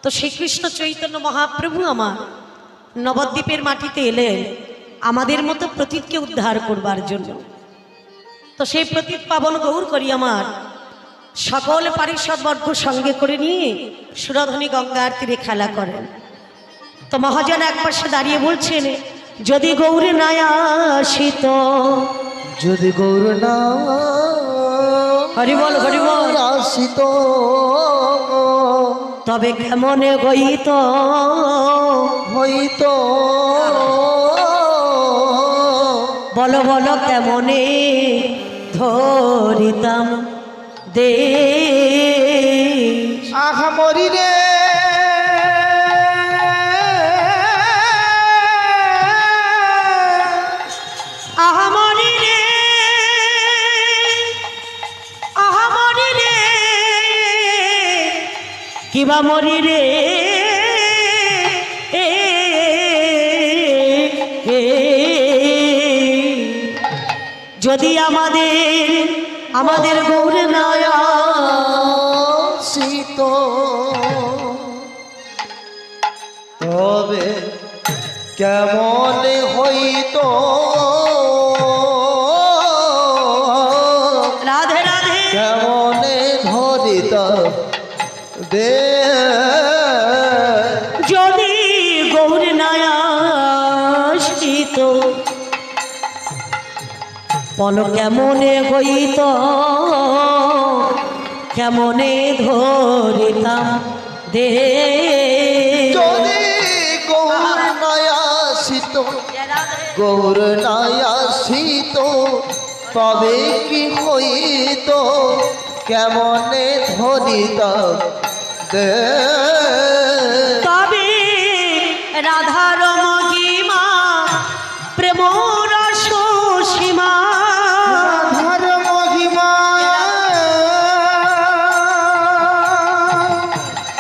তো শ্রীকৃষ্ণ চৈতন্য মহাপ্রভু আমার নবদ্বীপের মাটিতে এলেন আমাদের মতো প্রতীককে উদ্ধার করবার জন্য। তো সেই প্রতীক পাবন গৌর করি আমার সকল পারিষদ বর্গ সঙ্গে করে নিয়ে সুরধনী গঙ্গার তীরে খেলা করেন। তো মহাজন এক পাশে দাঁড়িয়ে বলছেন, যদি গৌর না আসিত, যদি গৌর না হরিবল হরিবল আসিত, তবে কেমনে হইত হইতো বলো বলো কেমনে ধরিতাম দে আহা মরি রে আহামরি রে আহামরি রে কিবা মরি রে যদি আমাদের গৌর নায়া শীত, তবে কেমন হইতো রাধে রাধে কেমন ধরিত দে, যদি গৌর নায়া শীত বলো কেমনে হইত কেমনে ধরিতাম দে যদি গৌর নয় আসিত, গৌর নয় আসিত, তবে কি হইত কেমনে ধরিত দে, তবে রাধার মহিমা প্রেম রস সীমা রাধার মহিমা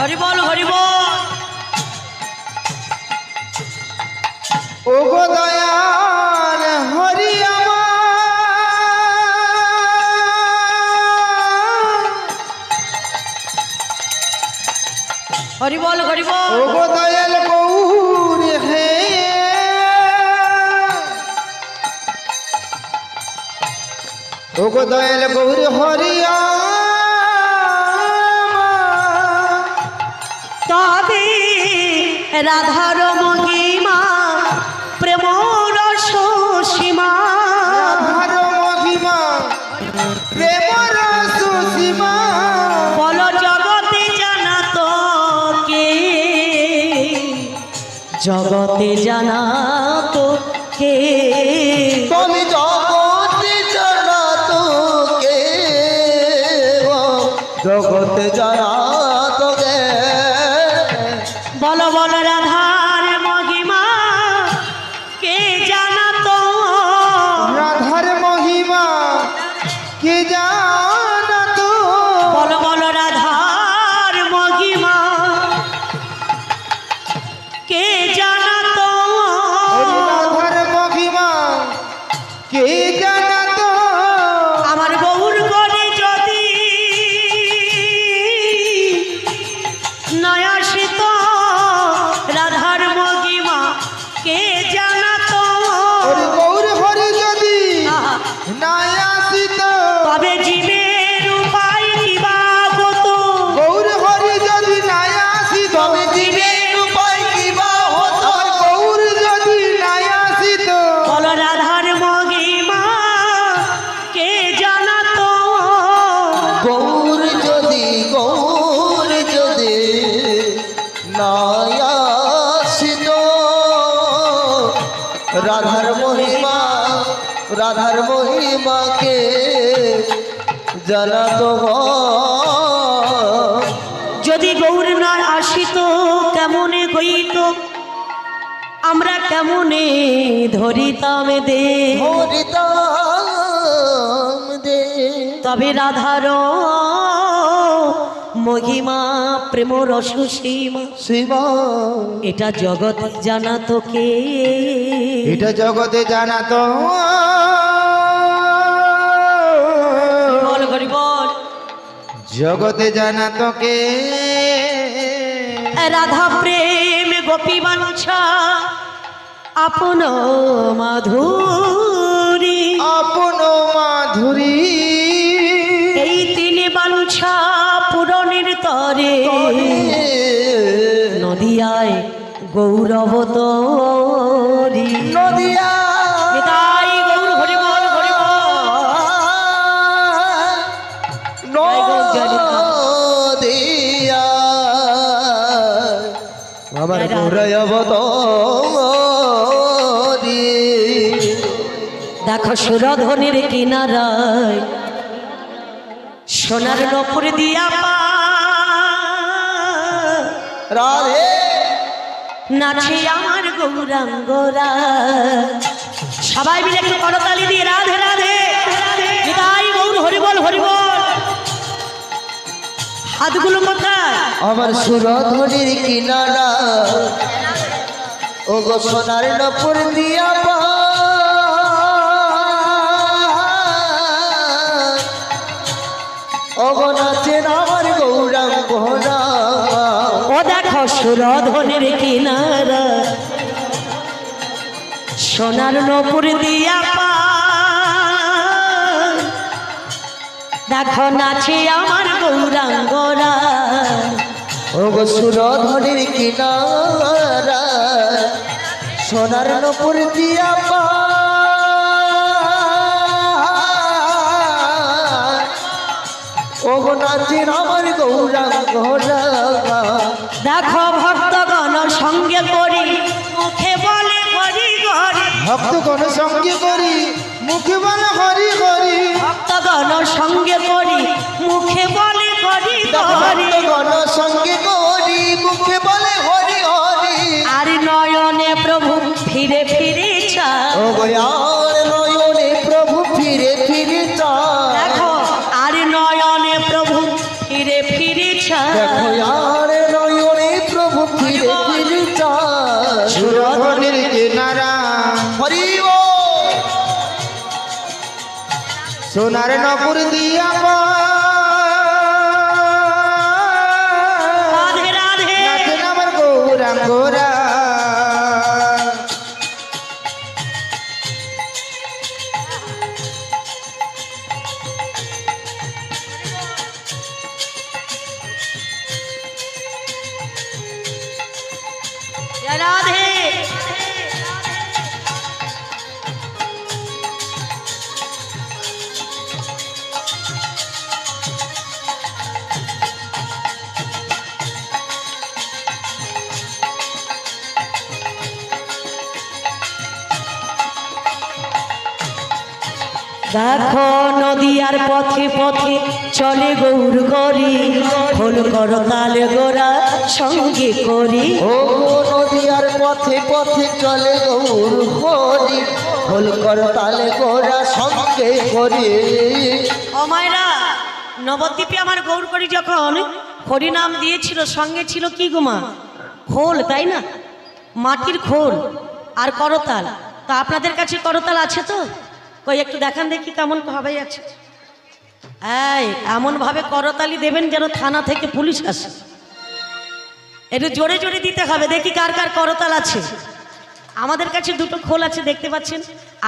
হরিবল হরিবল ও গো দয়াল হরি আমার, হরিবল হরিবল ও গো দয়াল গৌর হে, ও গো দয়াল গৌর হরি আমার, তবে রাধার মহিমা প্রেম রস সীমা রাধার মহিমা প্রেম রস সীমা, বল জগতে জানা তো কে, জগতে জানা তো কে, তুমি জগতে জানা তো কে, জগতে জানা তো কে, বল বল রাধার মহিমা কে জানা তো, রাধার মহিমা কে জানা তো, বল বল রাধার মহিমা কে জানা তো, রাধার মহিমা কে জানা তো, আমার গৌর গণে যদি নয় আসিত রাধার মহিমা কে জানা তো, ওর গৌর হরি যদি আহা, না আসিত, তবে জীবের উপায় কিবা হতো, গৌর হরি যদি না আসিত, তবে জীবের উপায় কিবা হতো, গৌর যদি না আসিত, বল রাধার মহিমা কে জানা তো, গৌর যদি না আসিত, রাধার মহিমাকে জানাতো গো, যদি গৌর না আসিত কেমনে হইত আমরা কেমনে ধরিতাম দে, হরিতাম দে, তবে রাধার মহিমা প্রেম রস সীমা শিবা, এটা জগতে জানা তোকে, এটা জগতে জানাতো, বল গরিবল জগতে জানাতো কে, রাধা প্রেম গোপী বাঞ্ছা আপন মাধুরী, আপন মাধুরী এই তিনি বাঞ্ছা পূরণের তরে নদিয়ায় গৌরব তরি। নদিয়া নিতাই গৌর হরি বল হরি বল। নদিয়া আমার গৌরব তরি। দেখো সুরধনির কিনারায় সোনার নপুর দিয়া পা রাধে নাচে আমার গৌরাঙ্গরা। সবাই মিলে একটু করতালি দিয়ে রাধে রাধে নিতাই গৌর হরি বল হরি বল। হাতগুলো কোথায়? আমার সুরধনির কিনারা ও গো সোনার নপুর দিয়া পা ও গো নাচেন আমার গৌরাঙ্গরা। ও দেখো সুরধনির কিনারা সোনার নপুর দিয়া পা দেখো নাচে আমার গৌরাঙ্গরা। ও গো সুরধনির কিনারা সোনার নপুর দিয়া পা ও গো নাচেন আমার গৌরাঙ্গরা। দেখো ভক্তগণ সঙ্গে করি মুখে বলে হরি হরি। ভক্তগণ সঙ্গে করি মুখে বলে হরি হরি। ভক্তগণ সঙ্গে করি মুখে বলে হরি হরি। ভক্তগণ সঙ্গে করি মুখে বলে হরি হরি। আর নয়নে প্রভু ফিরে ফিরে চায়। ও গয়ার নয়নে প্রভু ফিরে ফিরে চায়। দেখো আর নয়নে প্রভু ফিরে ফিরে চায়। দেখো আর নয়নে প্রভু ফিরে ফিরে চায়। সুরধনির কিনারা হরি ও সোনার নপুর দিয়া পা রাধে রাধে নাচেন আমার গৌরাঙ্গরা। রাধে দেখো নদিয়ার পথে পথে চলে গৌর করি ফুল কর তালে গোরা সঙ্গে করি। ও নদিয়ার পথে পথে চলে গৌর হরি হল কর তালে গোরা সঙ্গে করি। ও মায়েরা নবদ্বীপে আমার গৌর করি যখন হরিনাম দিয়েছিল সঙ্গে ছিল কি গুমা খোল, তাই না? মাটির খোল আর করতাল। তো আপনাদের কাছে করতাল আছে তো? কই একটু দেখান দেখি কেমন ভাবে আছে। এই এমনভাবে করতালি দেবেন যেন থানা থেকে পুলিশ আসে। একটু জোরে জোরে দিতে হবে, দেখি কার কার করতাল আছে। আমাদের কাছে দুটো খোল আছে দেখতে পাচ্ছেন।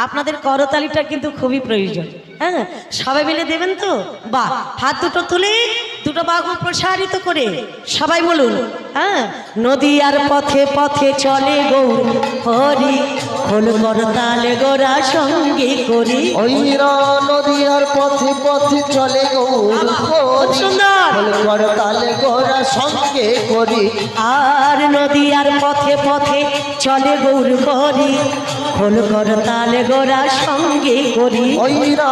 আপনাদের করতালিটা কিন্তু খুবই প্রয়োজন। হ্যাঁ সবাই মিলে দেবেন তো? বাহ, হাত দুটো তুলে দুটো বাহু প্রসারিত করে সবাই বলুন। হ্যাঁ নদিয়ার পথে পথে চলে গৌর হরি খোল করতালে গোরা সঙ্গে করি। ওইরা নদিয়ার পথে পথে চলে গৌর হরি সুন্দর। হল কর তালে গোরা সঙ্গে করি। আর নদিয়ার পথে পথে চলে গৌর হরি খোল করতালে গোরা সঙ্গে করি। ওইরা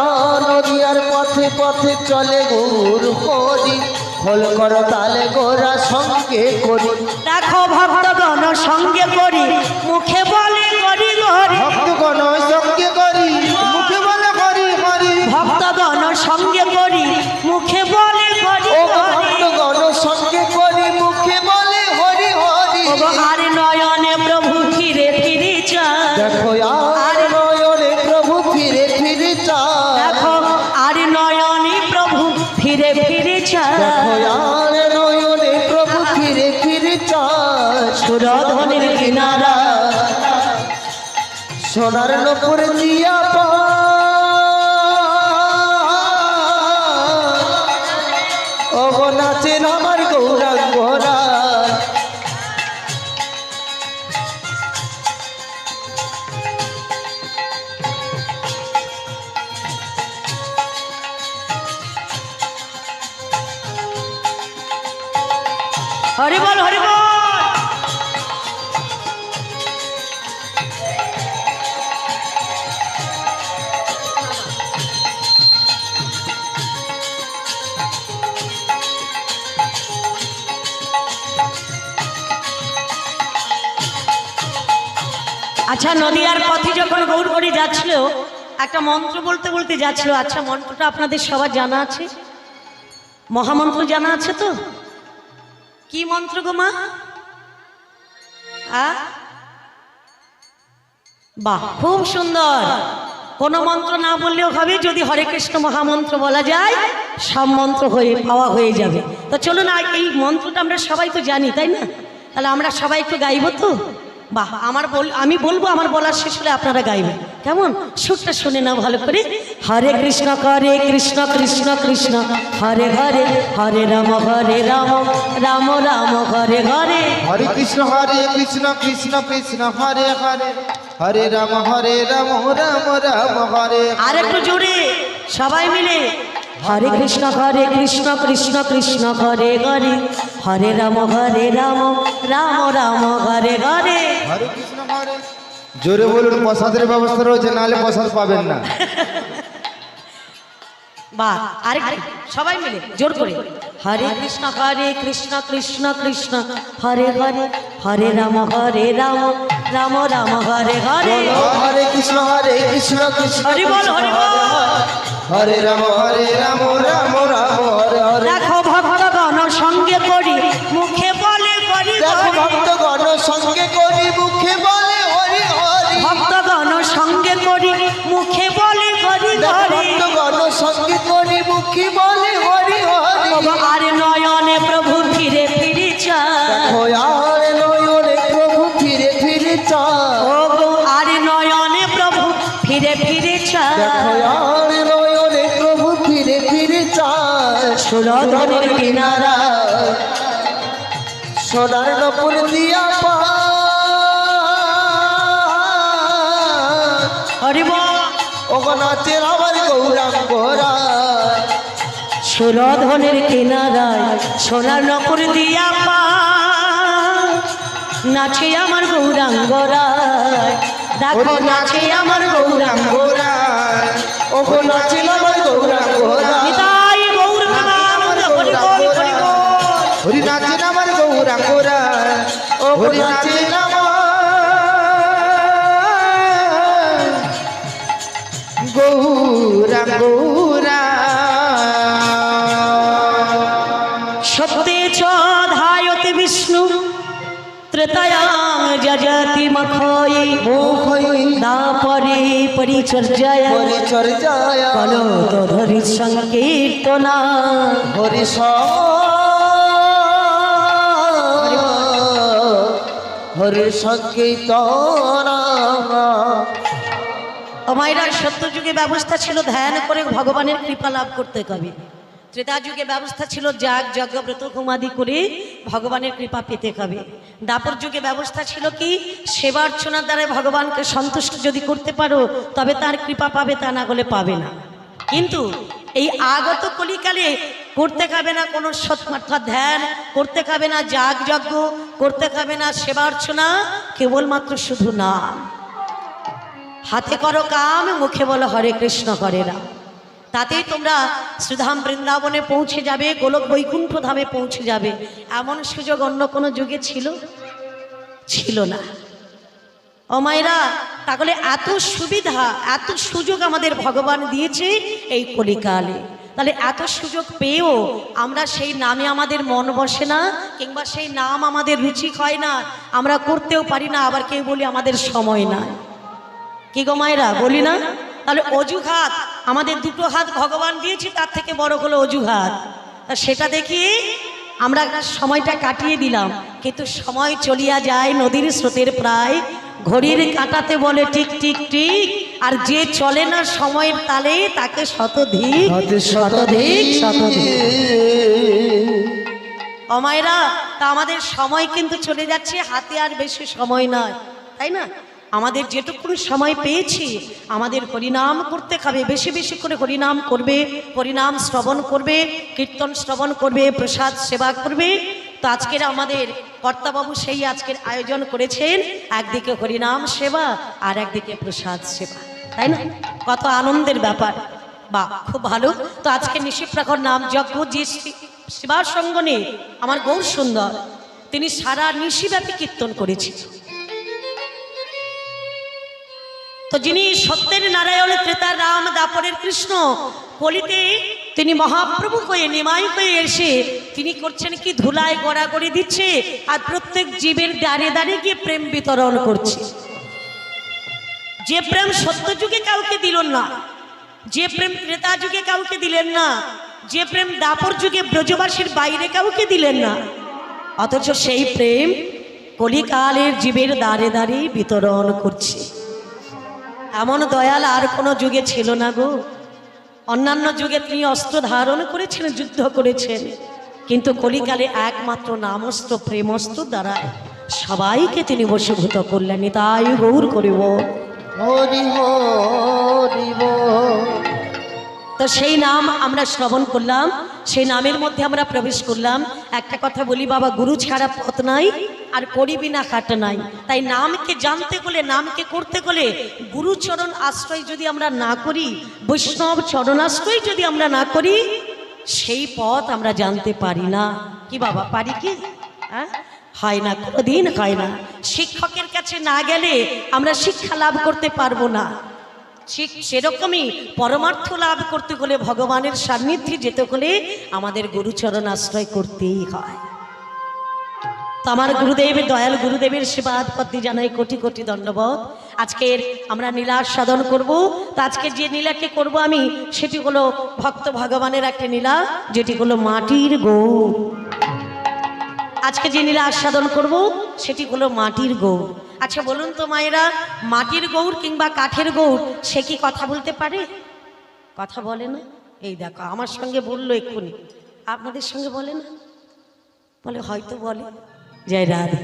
নদিয়ার পথে পথে চলে গৌর হরি হল কর তালে গোরা সঙ্গে করি। দেখো ভক্তগণ সঙ্গে করি মুখে বলে করি হরি। ভক্তগণ সঙ্গে করি মুখে বলে হরি হরি। ভক্তগণ সঙ্গে করি মুখে বলে করি ও হরি। ভক্তগণ সঙ্গে করি মুখে বলে হরি হরি। আর নয়নে প্রভু ফিরে ফিরে চায়। দেখো আর নয়নে প্রভু ফিরে ফিরে চায়। দেখো আর নয়নে প্রভু ফিরে ফিরে দেখো চায়। আর নয়নে প্রভু ফিরে ফিরে চায় সুরধনের কিনারা সোনার নপুর দিয়া ও নাচেন আমার গৌরাঙ্গরা হরি বল হরি বল। আচ্ছা, নদিয়ার পথে যখন গৌরগড়ি যাচ্ছিল একটা মন্ত্র বলতে বলতে যাচ্ছিল। আচ্ছা, মন্ত্রটা আপনাদের সবার জানা আছে? মহামন্ত্র জানা আছে তো? কি মন্ত্র গো মা? বাহ, খুব সুন্দর। কোন মন্ত্র না বললেও হবে, যদি হরে কৃষ্ণ মহামন্ত্র বলা যায় সব মন্ত্র পাওয়া হয়ে যাবে। তো চলুন, এই মন্ত্রটা আমরা সবাই তো জানি, তাই না? তাহলে আমরা সবাই একটু গাইব তো? বাহ, আমি বলবো, আমার বলার শেষ হলে আপনারা গাইবেন, কেমন? সুরটা শুনে নাও ভালো করে। হরে কৃষ্ণ করে কৃষ্ণ কৃষ্ণ কৃষ্ণ হরে হরে, হরে রাম রাম রাম হরে হরে। হরে কৃষ্ণ কৃষ্ণ কৃষ্ণ হরে হরে, হরে রাম রাম রাম হরে। আর একটু জোরে সবাই মিলে। হরে কৃষ্ণ কৃষ্ণ কৃষ্ণ হরে হরে, হরে রাম রাম রাম হরে হরে। হরে কৃষ্ণ হরে। জোরে বলুন, প্রসাদের ব্যবস্থা রয়েছে, নাহলে প্রসাদ পাবেন না। বাহ, আরেকটু সবাই মিলে জোর করে। হরে কৃষ্ণ কৃষ্ণ কৃষ্ণ হরে হরে, হরে রাম রাম রাম হরে হরে। হরে কৃষ্ণ কৃষ্ণ হরি বল হরি বল। হরে রাম রাম রাম হরে হরে। দেখো ভক্তগণ সঙ্গে করি মুখে বলে হরি দেখো হরি। ভক্তগণ সঙ্গে করি মুখে বলে হরি হরি। ভক্তগণ সঙ্গে করি মুখে বলে হরি দেখো হরি। ভক্তগণ সঙ্গে করি মুখে বলে হরি হরি। আর নয়নে প্রভু ফিরে ফিরে চায়। দেখো আর নয়নে প্রভু ফিরে ফিরে চায়। ও গো, আর নয়নে প্রভু ফিরে ফিরে চায়। দেখো আর নয়নে প্রভু ফিরে ফিরে চায়। সুরধনের কিনারা সোনার নপুর দিয়া হরি বল। ওগো নাচের আমার গৌরাঙ্গরা। সুরধনের কিনারায় সোনার নপুর দিয়া নাচে আমার গৌরাঙ্গরায়। দেখো নাচে আমার গৌরাঙ্গরা। ওগো নাচের আমার গৌরাঙ্গরা। নিতাই গৌর প্রেমানন্দ হরি বল হরি বল। হরি নাচেন আমার গৌরাঙ্গরা। ও হরি নাচেন আমার গৌরাঙ্গরা। সত্যে চ ধায়তে বিষ্ণু ত্রেতায়াং যজতি মখয়ি মুখই দাপরে পরিচর্যায় পরিচর্যায় কলো তো ধরি সংকীর্তনা। হরি হরি সংকীর্তনা। আমায়রা সত্য যুগে ব্যবস্থা ছিল ধ্যান করে ভগবানের কৃপা লাভ করতে হবে। ত্রেতা যুগে ব্যবস্থা ছিল যাগ যজ্ঞ ব্রত হোমাদি করে ভগবানের কৃপা পেতে হবে। দাপর যুগে ব্যবস্থা ছিল কি, সেবা অর্চনার দ্বারা ভগবানকে সন্তুষ্ট যদি করতে পারো তবে তার কৃপা পাবে, তা না হলে পাবে না। কিন্তু এই আগত কলিকালে করতে খাবে না কোনো সৎমাত্রা ধ্যান, করতে খাবে না যাগ যজ্ঞ, করতে খাবে না সেবা অর্চনা, কেবলমাত্র শুধু নাম। হাতে করো কাম, মুখে বলো হরে কৃষ্ণ হরে রাম। তাতেই তোমরা শ্রীধাম বৃন্দাবনে পৌঁছে যাবে, গোলক বৈকুণ্ঠ ধামে পৌঁছে যাবে। এমন সুযোগ অন্য কোনো যুগে ছিল না। ও মায়েরা, তাহলে এত সুবিধা এত সুযোগ আমাদের ভগবান দিয়েছে এই কলিকালে। তাহলে এত সুযোগ পেয়েও আমরা সেই নামে আমাদের মন বসে না, কিংবা সেই নাম আমাদের রুচি হয় না, আমরা করতেও পারি না। আবার কেউ বলি আমাদের সময় নাই। কি গো মায়েরা, বলি না? তাহলে অজুহাত, আমাদের দুটো হাত ভগবান দিয়েছে, তার থেকে বড় হলো অজুহাত। তা সেটা দেখি আমরা সময়টা কাটিয়ে দিলাম, কিন্তু সময় চলিয়া যায় নদীর স্রোতের প্রায়, ঘড়ির কাঁটাতে বলে টিক টিক টিক, আর যে চলে না সময়ের তালে তাকে শতধিক শতধিক শতধিক। অমায়রা, তা আমাদের সময় কিন্তু চলে যাচ্ছে, হাতে আর বেশি সময় নয়, তাই না? আমাদের যেটুকু সময় পেয়েছি আমাদের হরিনাম করতে হবে, বেশি বেশি করে হরিনাম করবে, হরিনাম শ্রবণ করবে, কীর্তন শ্রবণ করবে, প্রসাদ সেবা করবে। তো আজকের আমাদের কর্তাবাবু সেই আজকের আয়োজন করেছেন, একদিকে হরিনাম সেবা আর একদিকে প্রসাদ সেবা, তাই না? কত আনন্দের ব্যাপার, বা খুব ভালো। তো আজকে নিশিপ্রাখর নাম যজ্ঞ যে সেবার সঙ্গনে আমার গৌর সুন্দর, তিনি সারা নিশিব্যাপী কীর্তন করেছেন। তো যিনি সত্যের নারায়ণ, ত্রেতার রাম, দাপরের কৃষ্ণ, কলিতে তিনি মহাপ্রভু হয়ে নিমাই হয়ে এসে তিনি করছেন কি, ধুলায় গড়াগড়ি দিচ্ছে আর প্রত্যেক জীবের দ্বারে দ্বারে গিয়ে প্রেম বিতরণ করছে। যে প্রেম সত্য যুগে কাউকে দিল না, যে প্রেম ত্রেতা যুগে কাউকে দিলেন না, যে প্রেম দাপর যুগে ব্রজবাসীর বাইরে কাউকে দিলেন না, অথচ সেই প্রেম কলিকালের জীবের দ্বারে দ্বারে বিতরণ করছে। এমন দয়াল আর কোনো যুগে ছিল না গো। অন্যান্য যুগে তিনি অস্ত্র ধারণ করেছেন, যুদ্ধ করেছেন, কিন্তু কলিকালে একমাত্র নামস্ত্র প্রেমস্ত্র দ্বারা সবাইকে তিনি বশীভূত করলেন। তাই গৌর করিব হরি হরি বল। তো সেই নাম আমরা শ্রবণ করলাম, সেই নামের মধ্যে আমরা প্রবেশ করলাম। একটা কথা বলি বাবা, গুরু ছাড়া পথ নাই আর করিবি না হাট নাই। তাই নামকে জানতে হলে, নামকে করতে হলে গুরুচরণ আশ্রয় যদি আমরা না করি, বৈষ্ণব চরণাশ্রয় যদি আমরা না করি, সেই পথ আমরা জানতে পারি না। কি বাবা, পারি কি? হ্যাঁ, হয় না, কোনোদিন হয় না। শিক্ষকের কাছে না গেলে আমরা শিক্ষা লাভ করতে পারবো না। ঠিক সেরকমই পরমার্থ লাভ করতে হলে, ভগবানের সান্নিধ্যে যেতে হলে আমাদের গুরুচরণ আশ্রয় করতেই হয়। তো আমার গুরুদেবের, দয়াল গুরুদেবের সেবাদ পদ্মে জানাই কোটি কোটি দণ্ডবোধ। আজকের আমরা নীলা সাধন করব। তো আজকে যে নীলাকে করব আমি, সেটি হলো ভক্ত ভগবানের একটা নীলা, যেটি হলো মাটির গৌর। আজকে যে নীলা আস্বাদন করব সেটি হলো মাটির গৌর। আচ্ছা বলুন তো মায়েরা, মাটির গৌর কিংবা কাঠের গৌর সে কি কথা বলতে পারে? কথা বলে না। এই দেখো আমার সঙ্গে বললো এক্ষুনি, আপনাদের সঙ্গে বলে না? বলে হয়তো বলে। জয় রাধে।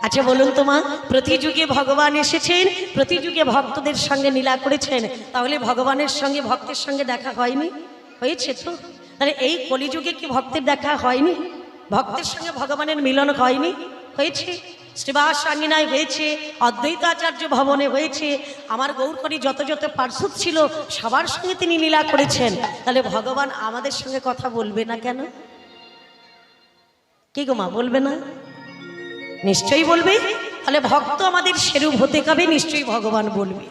আচ্ছা বলুন তো মা, প্রতি যুগে ভগবান এসেছেন, প্রতি যুগে ভক্তদের সঙ্গে লীলা করেছেন, তাহলে ভগবানের সঙ্গে ভক্তের সঙ্গে দেখা হয়নি? হয়েছে তো। তাহলে এই কলিযুগে কি ভক্তের দেখা হয়নি? ভক্তের সঙ্গে ভগবানের মিলন হয়নি? হয়েছে। শ্রীবাস আঙ্গিনায় হয়েছে, অদ্বৈত আচার্য ভবনে হয়েছে, আমার গৌরকরী যত যত পার্শ্বদ ছিল সবার সঙ্গে তিনি লীলা করেছেন। তাহলে ভগবান আমাদের সঙ্গে কথা বলবে না কেন? কি গো মা, বলবে না? নিশ্চয়ই বলবে। তাহলে ভক্ত আমাদের সেরূপ হতে হবে, নিশ্চয়ই ভগবান বলবে।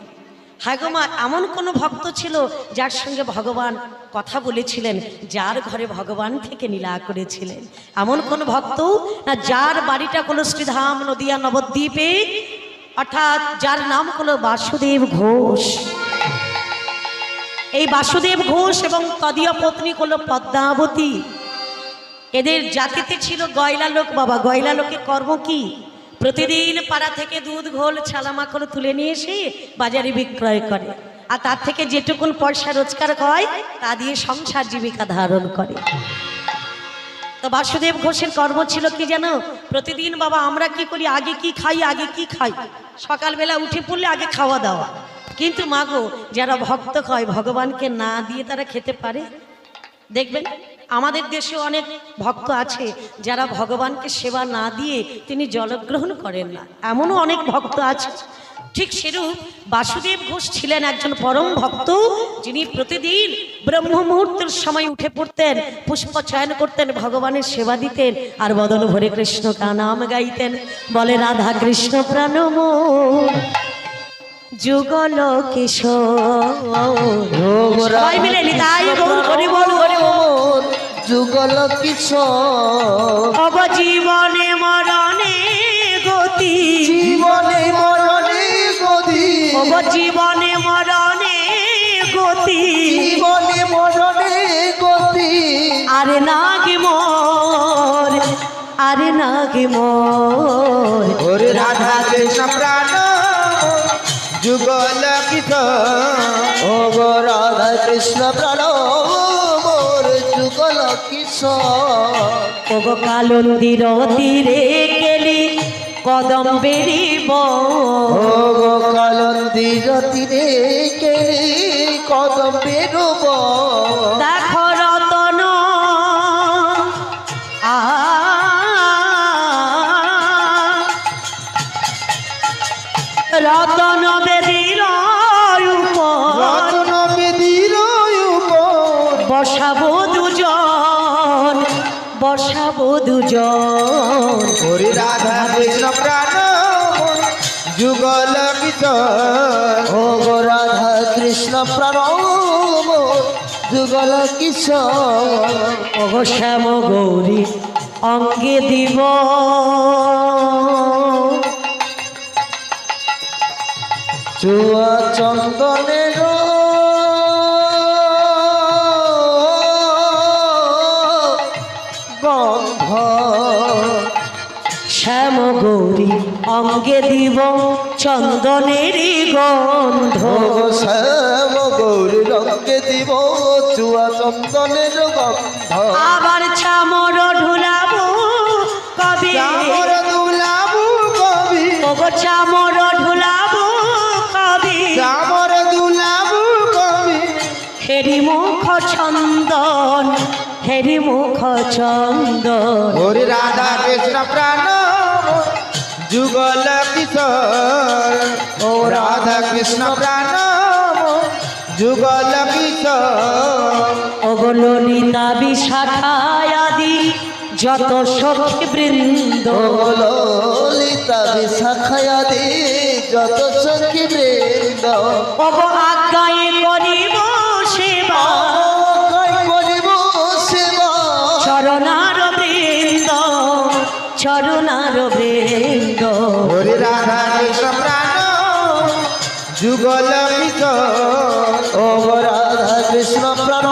হ্যাঁ গো মা, এমন কোনো ভক্ত ছিল যার সঙ্গে ভগবান কথা বলেছিলেন, যার ঘরে ভগবান থেকে লীলা করেছিলেন? এমন কোন ভক্ত না যার বাড়িটা কোনো শ্রীধাম নদিয়া নবদ্বীপে, অর্থাৎ যার নাম হলো বাসুদেব ঘোষ। এই বাসুদেব ঘোষ এবং তদীয় পত্নী হলো পদ্মাবতী। এদের জাতিতে ছিল গয়লা লোক। বাবা, গয়লা লোকের কর্ম কি? প্রতিদিন পাড়া থেকে দুধ, ঘোল, ছালা মাখন তুলে নিয়ে এসে বাজারে বিক্রয় করে, আর তার থেকে যেটুকুন পয়সা রোজগার হয় তা দিয়ে সংসার জীবিকা ধারণ করে। তো বাসুদেব ঘোষের কর্ম ছিল কি জানো? প্রতিদিন বাবা আমরা কি করি, আগে কি খাই, আগে কি খাই, সকালবেলা উঠে পড়লে আগে খাওয়া দাওয়া। কিন্তু মাগো, যারা ভক্ত হয় ভগবানকে না দিয়ে তারা খেতে পারে? দেখবেন আমাদের দেশে অনেক ভক্ত আছে যারা ভগবানকে সেবা না দিয়ে তিনি জলগ্রহণ করেন না, এমনও অনেক ভক্ত আছে। ঠিক সেরূপ বাসুদেব ঘোষ ছিলেন একজন পরম ভক্ত, যিনি প্রতিদিন ব্রহ্ম মুহূর্তের সময় উঠে পড়তেন, পুষ্প চয়ন করতেন, ভগবানের সেবা দিতেন, আর বদন ভরে কৃষ্ণ নাম গাইতেন। বলে রাধা কৃষ্ণ প্রাণ মোর যুগল কিশোর, সবাই মিলে নিতাই গৌর হরি বল হরি বল। যুগল কিশোর, অবজীবনে মরণে গতি, জীবনে মরণে গতি, অবজীবনে মরণে গতি, জীবনে মরণে গতি। আরে নাগি মোর নাগে মোর। ওরে রাধা কৃষ্ণ প্রাণ যুগল কিশোর। ও গো রাধা কৃষ্ণ প্রাণ মোর যুগল কিশোর। ওগো কালন্দির তীরে গেলি কদম বেরিব। ও গো কালন্দির তীরে গেলি কদম বেরোব। দেখো রতন রতন বেদির উপর রতন বেদির উপর বসাবো দুজন, বসাবো দুজন। ওরে রাধা কৃষ্ণ প্রাণ যুগল কিশোর। ও গো রাধা কৃষ্ণ প্রাণ মোর যুগল কিশোর। ওগো শ্যাম গৌরী অঙ্গে দিব চুয়া চন্দনের গন্ধ। শ্যাম গৌরী অঙ্গে দিব চন্দনেরই গন্ধ। ও গো শ্যাম গৌরী রঙে দিব চুয়া চন্দনের গন্ধ। আবার চামর ঢুলাবো কবি, চামর দুলাবু কবি, ওগো চামর ঢুলাবো কবি। চামর দুলাবু কবি। হেরি মুখ চন্দন, হেরি মুখ চন্দন। ওরে রাধা কৃষ্ণ প্রাণ যুগল কিশোর। ও রাধা কৃষ্ণ প্রাণ যুগল কিশোর। ওগো ললিতা বিশাখায় আদি যত সখী বৃন্দ। ও ললিতা বিশাখায়াদি যত সখী বৃন্দ। ওগো আজ্ঞায় করিব সেবা আজ্ঞায় করিব সেবা। চরণার বৃন্দ, চরণার বৃন্দ। ওরে রাধা কৃষ্ণ প্রাণ যুগল কিশোর। ও গো রাধা কৃষ্ণ প্রাণ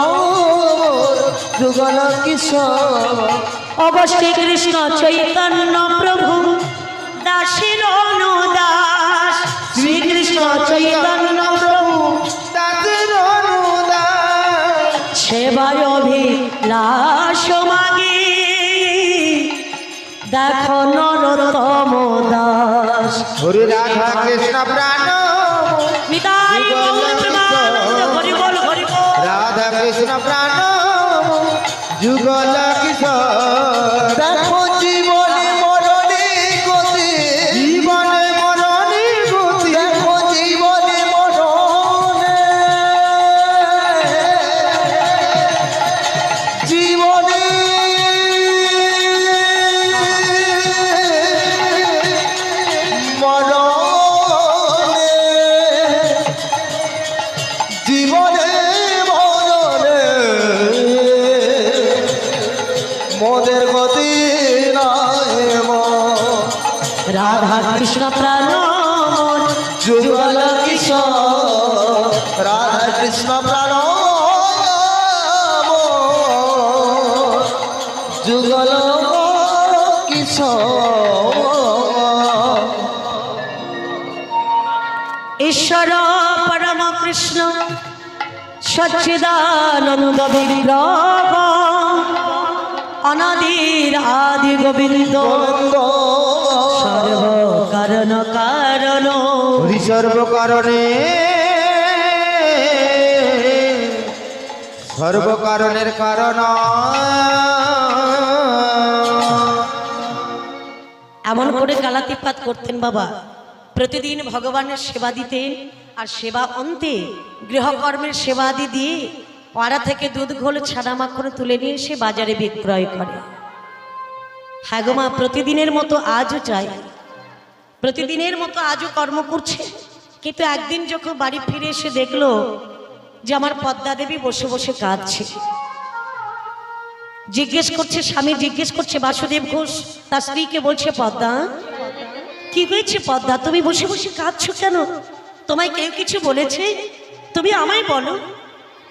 মোর যুগল কিশোর। ওগো শ্রীকৃষ্ণ চৈতন্য প্রভু দাসের অনুদাস। শ্রীকৃষ্ণ চৈতন্য প্রভু দাসের অনুদান। সেবায় অভিলাষ মাগে দেখো নরতম দাস। ওরে রাধা কৃষ্ণ প্রাণ নিতাই গৌর প্রেমানন্দ হরি বল হরি বল। রাধা কৃষ্ণ প্রাণ যুগল কিশোর। দেখো জীবনে মরণে গতি। জীবনে মরণে গতি। দেখো জীবনে মরণে জীবনে মরণে জীবনে মরণে মোদের গতি নাই রাধা কৃষ্ণ প্রাণ মোর যুগল কিশোর। রাধা কৃষ্ণ প্রাণ মোর যুগল কিশোর। ঈশ্বর পরম কৃষ্ণ সচ্চিদানন্দ বিগ্রহ অনাদির আদি গোবিন্দ সর্ব কারণ কারণ হরি সর্বকারণে সর্বকারণের কারণ। এমন করে কালাতিপাত করতেন বাবা। প্রতিদিন ভগবানের সেবা দিতেন, আর সেবা অন্তে গৃহকর্মের সেবা আদি দিয়ে পাড়া থেকে দুধ ঘোল ছানা মাখন তুলে নিয়ে এসে বাজারে বিক্রয় করে। হ্যাঁ গো মা, প্রতিদিনের মতো আজও চাই, প্রতিদিনের মতো আজও কর্ম করছে। কিন্তু একদিন যখন বাড়ি ফিরে এসে দেখলো যে আমার পদ্মা দেবী বসে বসে কাঁদছে। জিজ্ঞেস করছে, স্বামী জিজ্ঞেস করছে, বাসুদেব ঘোষ তার স্ত্রীকে বলছে, পদ্মা কি হয়েছে পদ্মা, তুমি বসে বসে কাঁদছো কেন? তোমায় কেউ কিছু বলেছে? তুমি আমায় বলো।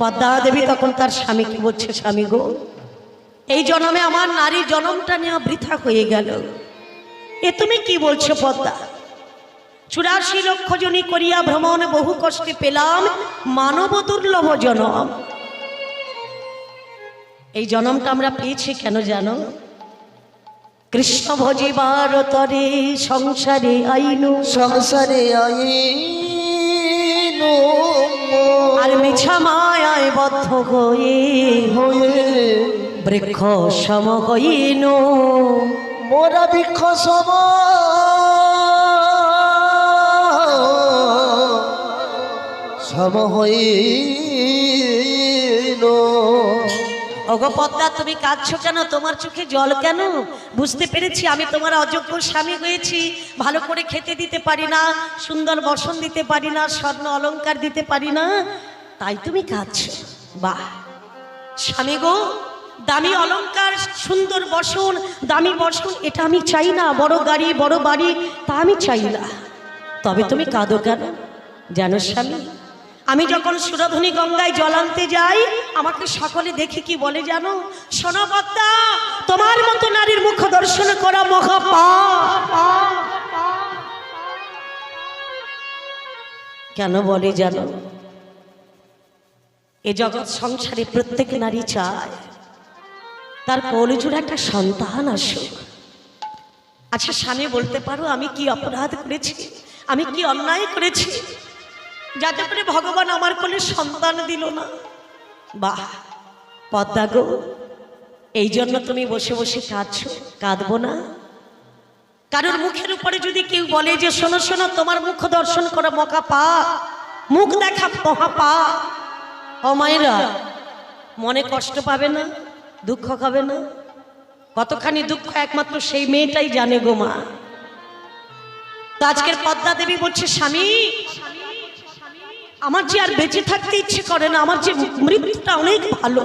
পদ্মা দেবী তখন তার স্বামীকে বলছে, স্বামী গো, এই জন্মে আমার নারী জন্মটা নেওয়া বৃথা হয়ে গেল। এ তুমি কি বলছো পদ্মা? 84 লক্ষ জনী করিয়া ভ্রমণ বহু কষ্টে পেলাম মানব দুর্লভ জনম। এই জনমটা আমরা পেয়েছি কেন জানো? কৃষ্ণ ভজিবার তরে সংসারে আইনু, সংসারে আইনু আর মিছা মায়ায় বদ্ধ হয়ে হয়ে বৃক্ষ সম হইন। মোরা বৃক্ষ সম সম হইল। ওগো পদ্মা, তুমি কাঁদছো কেন? তোমার চোখে জল কেন? বুঝতে পেরেছি আমি তোমার অযোগ্য স্বামী হয়েছি। ভালো করে খেতে দিতে পারি না, সুন্দর বসন দিতে পারি না, স্বর্ণ অলংকার দিতে পারি না, তাই তুমি কাঁদছো। বাহ স্বামী গো, দামি অলংকার, সুন্দর বসন, দামি বসন এটা আমি চাই না, বড় গাড়ি বড় বাড়ি তা আমি চাই না। তবে তুমি কাঁদো কেন জানো স্বামী? আমি যখন সুরধনী গঙ্গায় জল আনতে যাই, আমাকে সকলে দেখে কি বলে জানো? শোনো পদ্মা, তোমার মতো নারীর মুখ দর্শন করা মহাপাপ। কেন বলে জানো? এ জগৎ সংসারে প্রত্যেক নারী চায় তার কোলজুড়ে একটা সন্তান আসুক। আচ্ছা স্বামী, বলতে পারো আমি কি অপরাধ করেছি, আমি কি অন্যায় করেছি যাতে করে ভগবান আমার কোলে সন্তান দিল না? বাহ পদ্মা গো, এই জন্য তুমি বসে বসে কাঁদছো? কাঁদবো না? কারোর মুখের উপরে যদি কেউ বলে যে শোনো শোনো, তোমার মুখ দর্শন করা মকা পা, মুখ দেখা মহা পা, ও মায়েরা মনে কষ্ট পাবে না? দুঃখ খাবে না? কতখানি দুঃখ একমাত্র সেই মেয়েটাই জানে গো মা। তো আজকের পদ্মা দেবী বলছে, স্বামী আমার যে আর বেঁচে থাকতে ইচ্ছে করে না, আমার যে মৃত্যুটা অনেক ভালো।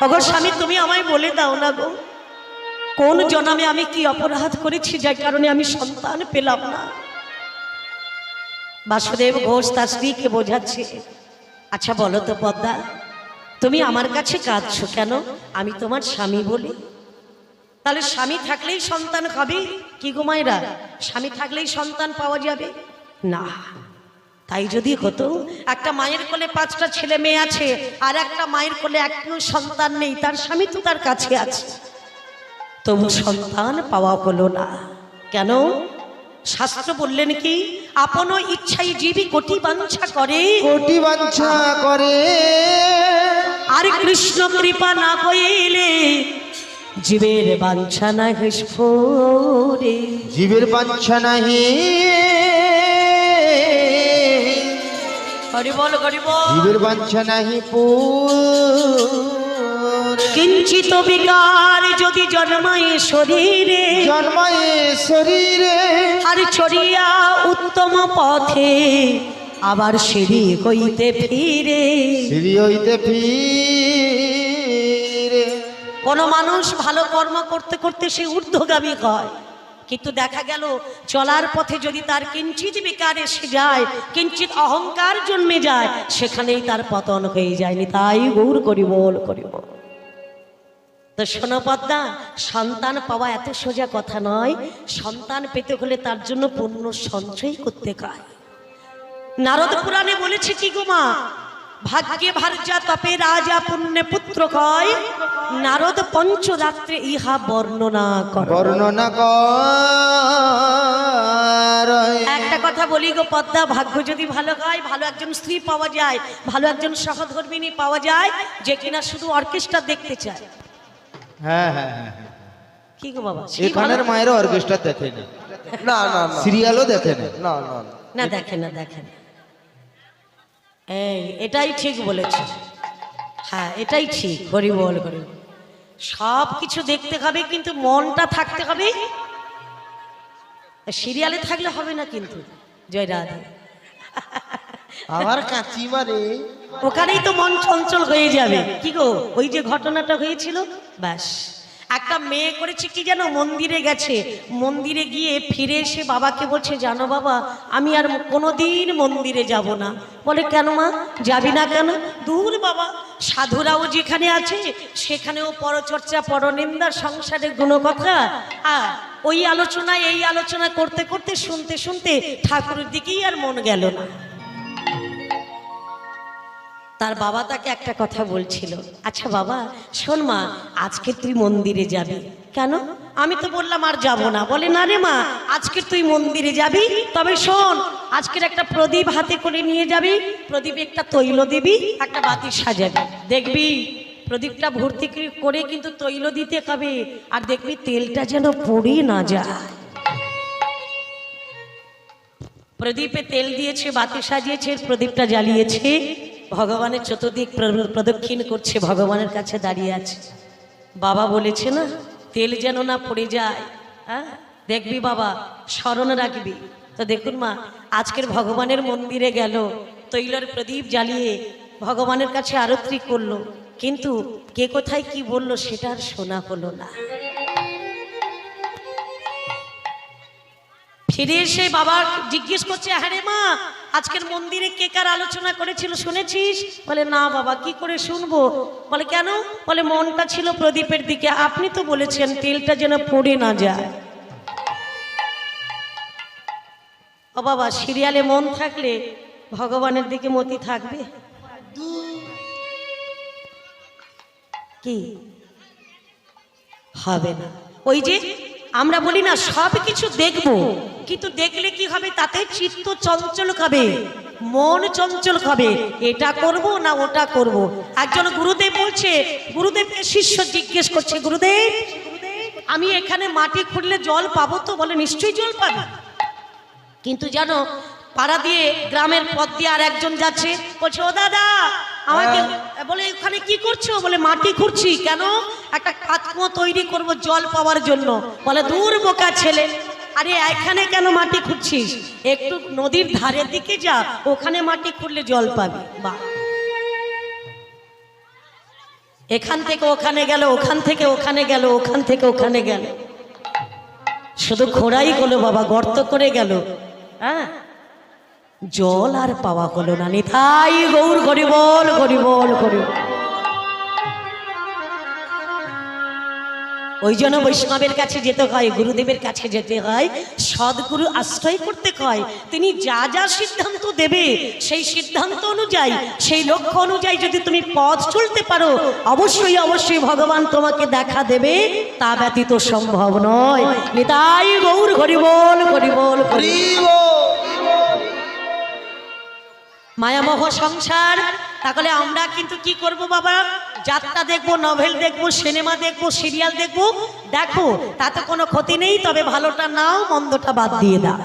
অগো স্বামী, তুমি আমায় বলে দাও না গো, কোন জন্মে আমি কি অপরাধ করেছি যার কারণে আমি সন্তান পেলাম না? বাসুদেব ঘোষ তার স্ত্রীকে বোঝাচ্ছে, আচ্ছা বলো তো পদ্মা, তুমি আমার কাছে কাঁদছো কেন? আমি তোমার স্বামী বলি। তাহলে স্বামী থাকলেই সন্তান হবে কি গো মায়েরা? স্বামী থাকলেই সন্তান পাওয়া যাবে না। তাই যদি হতো, একটা মায়ের কোলে 5টা ছেলে মেয়ে আছে, আর একটা মায়ের কোলে একটিও সন্তান নেই, তার স্বামী তো তার কাছে আছে, তবু সন্তান পাওয়া হলো না কেন? শাস্ত্র বললেন কি, আপন ইচ্ছাই জীবী কোটি বাঞ্ছা করে, কোটি বাঞ্ছা করে, আর কৃষ্ণ কৃপা না হইলে জীবের বাঞ্ছা না স্ফোরে। জীবের বাঞ্ছা নাহি, হরি বল হরি বল। জীবের বাঞ্ছা নাহি পুরে, কিঞ্চিত বিকার যদি জন্মায় শরীরে, জন্মায় শরীরে, আর ছড়িয়া উত্তম পথে আবার সিঁড়ি হইতে ফিরে। সিঁড়ি হইতে ফিরে। কোন মানুষ ভালো কর্ম করতে করতে সে ঊর্ধ্বগামী হয়, কিন্তু দেখা গেল চলার পথে যদি তার কিঞ্চিত বিকার এসে যায়, কিঞ্চিত অহংকার জন্মে যায়, সেখানেই তার পতন হয়ে যায়নি। তাই গৌর করি বল করি বল। তো শোনো পদ্মা, সন্তান পাওয়া এত সোজা কথা নয়। সন্তান পেতে হলে তার জন্য পুণ্য সঞ্চয় করতে হয়। নারদ পুরাণে বলেছে কি গো মা, ভাগ্যে ভার্যা তপে রাজা পুণ্যে পুত্র কয়, নারদ পঞ্চরাত্রে ইহা বর্ণনা করে। বর্ণনা কর। একটা কথা বলি গো পদ্মা, ভাগ্য যদি ভালো হয়, ভালো একজন স্ত্রী পাওয়া যায়, ভালো একজন সহধর্মিনী পাওয়া যায়, যে কিনা শুধু অর্কেস্ট্রা দেখতে চায়। হ্যাঁ হ্যাঁ হ্যাঁ, কি গো বাবা, এখানের মায়েরা অর্কেস্ট্রা দেখে না, না না না সিরিয়ালও দেখে না। না না না। না দেখে না, দেখে না। এই এটাই ঠিক বলেছে, হ্যাঁ এটাই ঠিক। হরি বল হরি বল। সব কিছু দেখতে হবে কিন্তু মনটা থাকতে হবে। সিরিয়ালে থাকলে হবে না কিন্তু। জয় রাধে। আবার কাঁচি মারে। ওখানেই তো মন চঞ্চল হয়ে যাবে। কি গো, ওই যে ঘটনাটা হয়েছিল, ব্যাস একটা মেয়ে করেছে কি যেন, মন্দিরে গেছে, মন্দিরে গিয়ে ফিরে এসে বাবাকে বলছে, জানো বাবা আমি আর কোনোদিন মন্দিরে যাব না। বলে কেন মা, যাবি না কেন? দূর বাবা, সাধুরাও যেখানে আছে সেখানেও পরচর্চা, পরনিন্দা, সংসারের গুণকথা, আর ওই আলোচনা এই আলোচনা করতে করতে শুনতে শুনতে ঠাকুরের দিকেই আর মন গেল না। তার বাবা তাকে একটা কথা বলছিল, আচ্ছা বাবা শোন মা, আজকে তুই মন্দিরে যাবি কেন? আমি তো বললাম আর যাব না। বলে না রে মা, আজকে তুই মন্দিরে যাবি, তবে শোন আজকের একটা প্রদীপ হাতে করে নিয়ে যাবি, প্রদীপে একটা তৈল দিবি, একটা বাতি সাজাবি, দেখবি প্রদীপটা ভর্তি করে কিন্তু তৈল দিতে হবে, আর দেখবি তেলটা যেন পড়ে না যায়। প্রদীপে তেল দিয়েছে, বাতি সাজিয়েছে, প্রদীপটা জ্বালিয়েছে, ভগবানের চতুর্দিক প্রদক্ষিণ করছে, ভগবানের কাছে দাঁড়িয়ে আছে। বাবা বলেছে না, তেল যেন না পড়ে যায়, হ্যাঁ দেখবি বাবা, স্মরণ রাখবি। তো দেখুন মা, আজকের ভগবানের মন্দিরে গেল, তৈলের প্রদীপ জ্বালিয়ে ভগবানের কাছে আরতি করলো, কিন্তু কে কোথায় কি বললো সেটা আর শোনা হলো না। ফিরে এসে বাবা জিজ্ঞেস করছে, হ্যাঁ রে মা, আজকের মন্দিরে কে কার আলোচনা করেছিল শুনেছিস? বলে না বাবা, কি করে শুনবো? বলে কেন? বলে মনটা ছিল প্রদীপের দিকে, আপনি তো বলেছেন তেলটা যেন পড়ে না যায়। ও বাবা, সিরিয়ালে মন থাকলে ভগবানের দিকে মতি থাকবে কি? হবে না। ওই যে আমরা বলি না, সব কিছু দেখবো, কিন্তু দেখলে কি হবে? তাতে চিত্ত চঞ্চল হবে, মন চঞ্চল হবে, এটা করব না ওটা করব। একজন গুরুদেব বলছে, গুরুদেবকে শিষ্য জিজ্ঞেস করছে, গুরুদেব আমি এখানে মাটি খুঁড়লে জল পাবো তো? বলে নিশ্চয়ই জল পাবে, কিন্তু জানো পাড়া দিয়ে গ্রামের পথ দিয়ে আর একজন যাচ্ছে, বলছে ও দাদা আমাকে, বলে ওখানে কি করছো? বলে মাটি খুঁড়ছি। কেন? একটা কাতকুয়ো তৈরি করব জল পাওয়ার জন্য। বলে দূর বোকা ছেলে, আরে এখানে কেন মাটি খুঁড়ছিস? একটু নদীর ধারের দিকে যা, ওখানে মাটি খুঁড়লে জল পাবি। বাহ, এখান থেকে ওখানে গেল, ওখান থেকে ওখানে গেল, ওখান থেকে ওখানে গেল, শুধু খোঁড়াই হলো বাবা, গর্ত করে গেল, হ্যাঁ জল আর পাওয়া হলো না। নিতাই গৌর হরি বল, হরি বল, হরি বল। ওই জন্য বৈষ্ণবের কাছে যেতে হয়, গুরুদেবের কাছে যেতে হয়, সদ্গুরু আশ্রয় করতে হয়। তিনি যা যা সিদ্ধান্ত দেবে সেই সিদ্ধান্ত অনুযায়ী, সেই লক্ষ্য অনুযায়ী যদি তুমি পথ চলতে পারো, অবশ্যই অবশ্যই ভগবান তোমাকে দেখা দেবে, তা ব্যতীত সম্ভব নয়। নিতাই গৌর হরি বল, হরি বল, হরি বল। মায়ামোহ সংসার। তাহলে আমরা কিন্তু কি করব বাবা? যাত্রা দেখবো, নভেল দেখবো, সিনেমা দেখবো, সিরিয়াল দেখবো, দেখো তাতে কোনো ক্ষতি নেই, তবে ভালোটা নাও, মন্দটা বাদ দিয়ে দাও,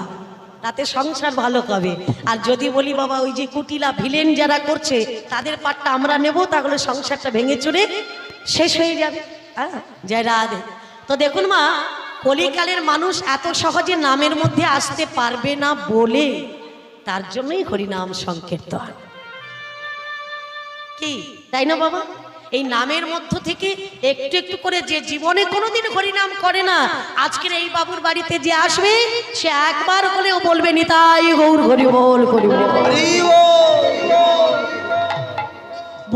তাতে সংসার ভালো হবে। আর যদি বলি বাবা ওই যে কুটিলা ভিলেন যারা করছে তাদের পাটটা আমরা নেব, তাহলে সংসারটা ভেঙে চুরে শেষ হয়ে যাবে। হ্যাঁ জয় রাধে। তো দেখুন মা, কলিকালের মানুষ এত সহজে নামের মধ্যে আসতে পারবে না বলে, তার জন্যই হরিনাম সংকীর্তন, কি তাই না বাবা? এই নামের মধ্য থেকে একটু একটু করে, যে জীবনে কোনোদিন হরিনাম করে না, আজকের এই বাবুর বাড়িতে যে আসবে সে একবার হলেও বলবে নিতাই গৌর হরি বল, হরি বল।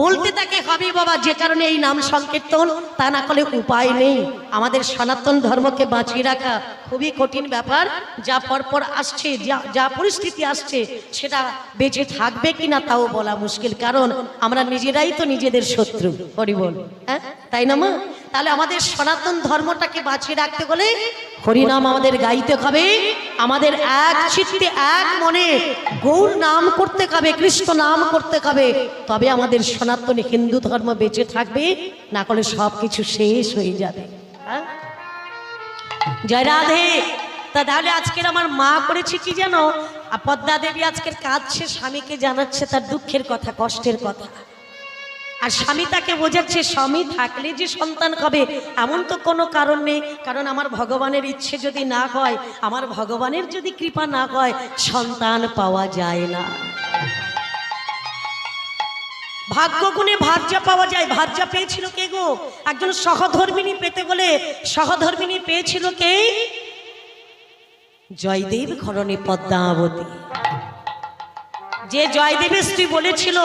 বলতে তাকে হবে বাবা, যে কারণে এই নাম সংকীর্তন, তা না করলে উপায় নেই। আমাদের সনাতন ধর্মকে বাঁচিয়ে রাখা খুবই কঠিন ব্যাপার। যা পরপর আসছে, যা পরিস্থিতি আসছে, সেটা বেঁচে থাকবে কিনা তাও বলা মুশকিল, কারণ আমরা নিজেরাই তো নিজেদের শত্রু। হরি বল, হ্যাঁ তাই না মা? তাহলে আমাদের সনাতন ধর্মটাকে বাঁচিয়ে রাখতে হলে হরিনাম আমাদের গাইতে হবে, আমাদের এক চিত্তে এক মনে গৌর নাম করতে হবে, কৃষ্ণ নাম করতে হবে, তবে আমাদের সনাতন হিন্দু ধর্ম বেঁচে থাকবে, না করলে সব কিছু শেষ হয়ে যাবে। হ্যাঁ জয় রাধে। তা তাহলে আজকের আমার মা করেছে কি জানো? পদ্মা দেবী আজকের কাঁদছে, স্বামীকে জানাচ্ছে তার দুঃখের কথা, কষ্টের কথা, আর স্বামী তাকে বোঝাচ্ছে স্বামী থাকলে যে সন্তান হবে এমন তো কোনো কারণ নেই, কারণ আমার ভগবানের ইচ্ছে যদি না হয়, আমার ভগবানের যদি কৃপা না হয়, সন্তান পাওয়া যায় না। ভাগ্য গুণে ভার্যা পাওয়া যায়। ভার্যা পেয়েছিল কে গো? একজন সহধর্মিনী পেতে বলে সহধর্মিনী পেয়েছিল কে? জয়দেব ঘরণে পদ্মাবতী। যে জয়দেবের স্ত্রী বলেছিল,